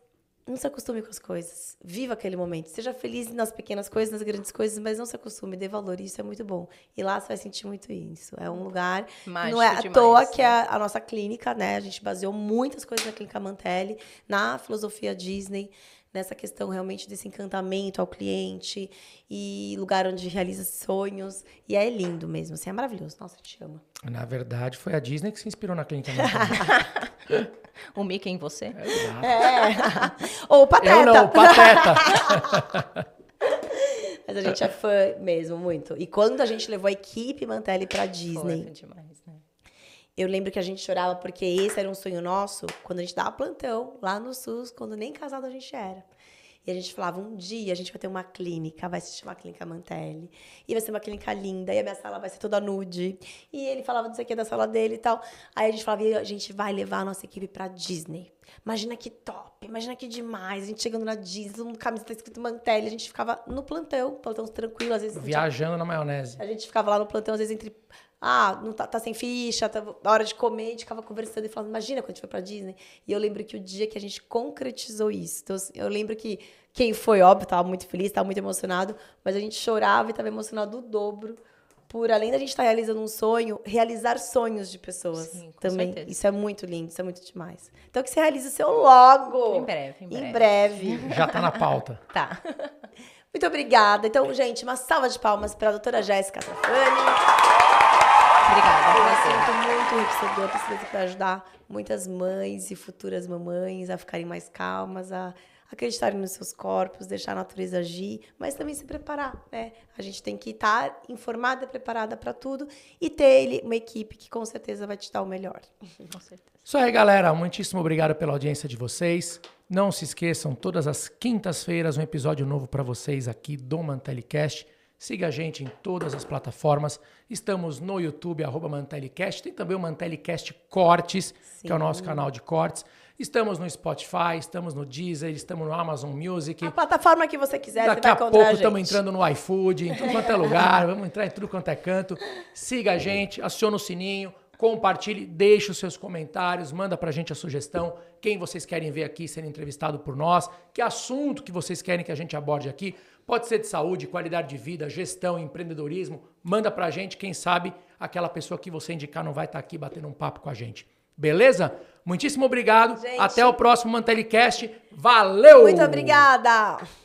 Speaker 2: não se acostume com as coisas. Viva aquele momento. Seja feliz nas pequenas coisas, nas grandes coisas, mas não se acostume, dê valor. Isso é muito bom. E lá você vai sentir muito isso. É um lugar...
Speaker 3: Mágico
Speaker 2: não é à
Speaker 3: demais,
Speaker 2: toa que
Speaker 3: né?
Speaker 2: a nossa clínica, né? A gente baseou muitas coisas na Clínica Mantelli, na filosofia Disney, nessa questão realmente desse encantamento ao cliente e lugar onde realiza sonhos. E é lindo mesmo, assim, é maravilhoso. Nossa, eu te amo.
Speaker 1: Na verdade, foi a Disney que se inspirou na clínica. Mantelli.
Speaker 3: O Mickey em você?
Speaker 1: Exato.
Speaker 2: Ou o Pateta.
Speaker 1: Eu não, o Pateta.
Speaker 2: Mas a gente é fã mesmo, muito. E quando a gente levou a equipe Mantelli pra Disney,
Speaker 3: Foi demais, né?
Speaker 2: eu lembro que a gente chorava porque esse era um sonho nosso, quando a gente dava plantão lá no SUS, quando nem casado a gente era. E a gente falava, um dia a gente vai ter uma clínica, vai se chamar Clínica Mantelli. E vai ser uma clínica linda, e a minha sala vai ser toda nude. E ele falava não sei o que da sala dele e tal. Aí a gente falava, e a gente vai levar a nossa equipe pra Disney. Imagina que top, imagina que demais. A gente chegando na Disney, todo mundo com camiseta escrito Mantelli. A gente ficava no plantão tranquilo, às vezes.
Speaker 1: Viajando na maionese.
Speaker 2: A gente ficava lá no plantão, às vezes, entre... Ah, não tá sem ficha, tá na hora de comer, a gente ficava conversando e falando, imagina quando a gente foi pra Disney. E eu lembro que o dia que a gente concretizou isso, então, assim, eu lembro que quem foi, óbvio, tava muito feliz, tava muito emocionado, mas a gente chorava e tava emocionado o dobro por, além da gente estar realizando um sonho, realizar sonhos de pessoas.
Speaker 3: Sim, com
Speaker 2: também.
Speaker 3: certeza.
Speaker 2: Isso é muito lindo, isso é muito demais. Então que você realize o seu logo.
Speaker 3: Em breve, em breve.
Speaker 2: Em breve.
Speaker 1: Já tá na pauta.
Speaker 3: Tá.
Speaker 2: Muito obrigada. Então, gente, uma salva de palmas para a doutora Jéssica Safani.
Speaker 3: Obrigada.
Speaker 2: Eu
Speaker 3: por
Speaker 2: me
Speaker 3: você.
Speaker 2: sinto muito enriquecedor, precisa para ajudar muitas mães e futuras mamães a ficarem mais calmas, a acreditarem nos seus corpos, deixar a natureza agir, mas também se preparar, né? A gente tem que estar informada e preparada para tudo e ter uma equipe que com certeza vai te dar o melhor.
Speaker 3: Com certeza.
Speaker 1: Isso aí, galera. Muitíssimo obrigado pela audiência de vocês. Não se esqueçam, todas as quintas-feiras um episódio novo para vocês aqui do MantelliCast. Siga a gente em todas as plataformas. Estamos no YouTube, @MantelliCast. Tem também o MantelliCast Cortes, que é o nosso canal de cortes. Estamos no Spotify, estamos no Deezer, estamos no Amazon Music.
Speaker 2: A plataforma que você quiser,
Speaker 1: Daqui
Speaker 2: você vai
Speaker 1: a
Speaker 2: encontrar
Speaker 1: pouco
Speaker 2: a gente.
Speaker 1: estamos entrando no iFood, em tudo quanto é lugar. Vamos entrar em tudo quanto é canto. Siga a gente, aciona o sininho, compartilhe, deixe os seus comentários, manda pra gente a sugestão, quem vocês querem ver aqui sendo entrevistado por nós, que assunto que vocês querem que a gente aborde aqui, pode ser de saúde, qualidade de vida, gestão, empreendedorismo, manda pra gente, quem sabe aquela pessoa que você indicar não vai estar aqui batendo um papo com a gente. Beleza? Muitíssimo obrigado,
Speaker 2: Gente.
Speaker 1: até o próximo Mantelecast, valeu!
Speaker 2: Muito obrigada!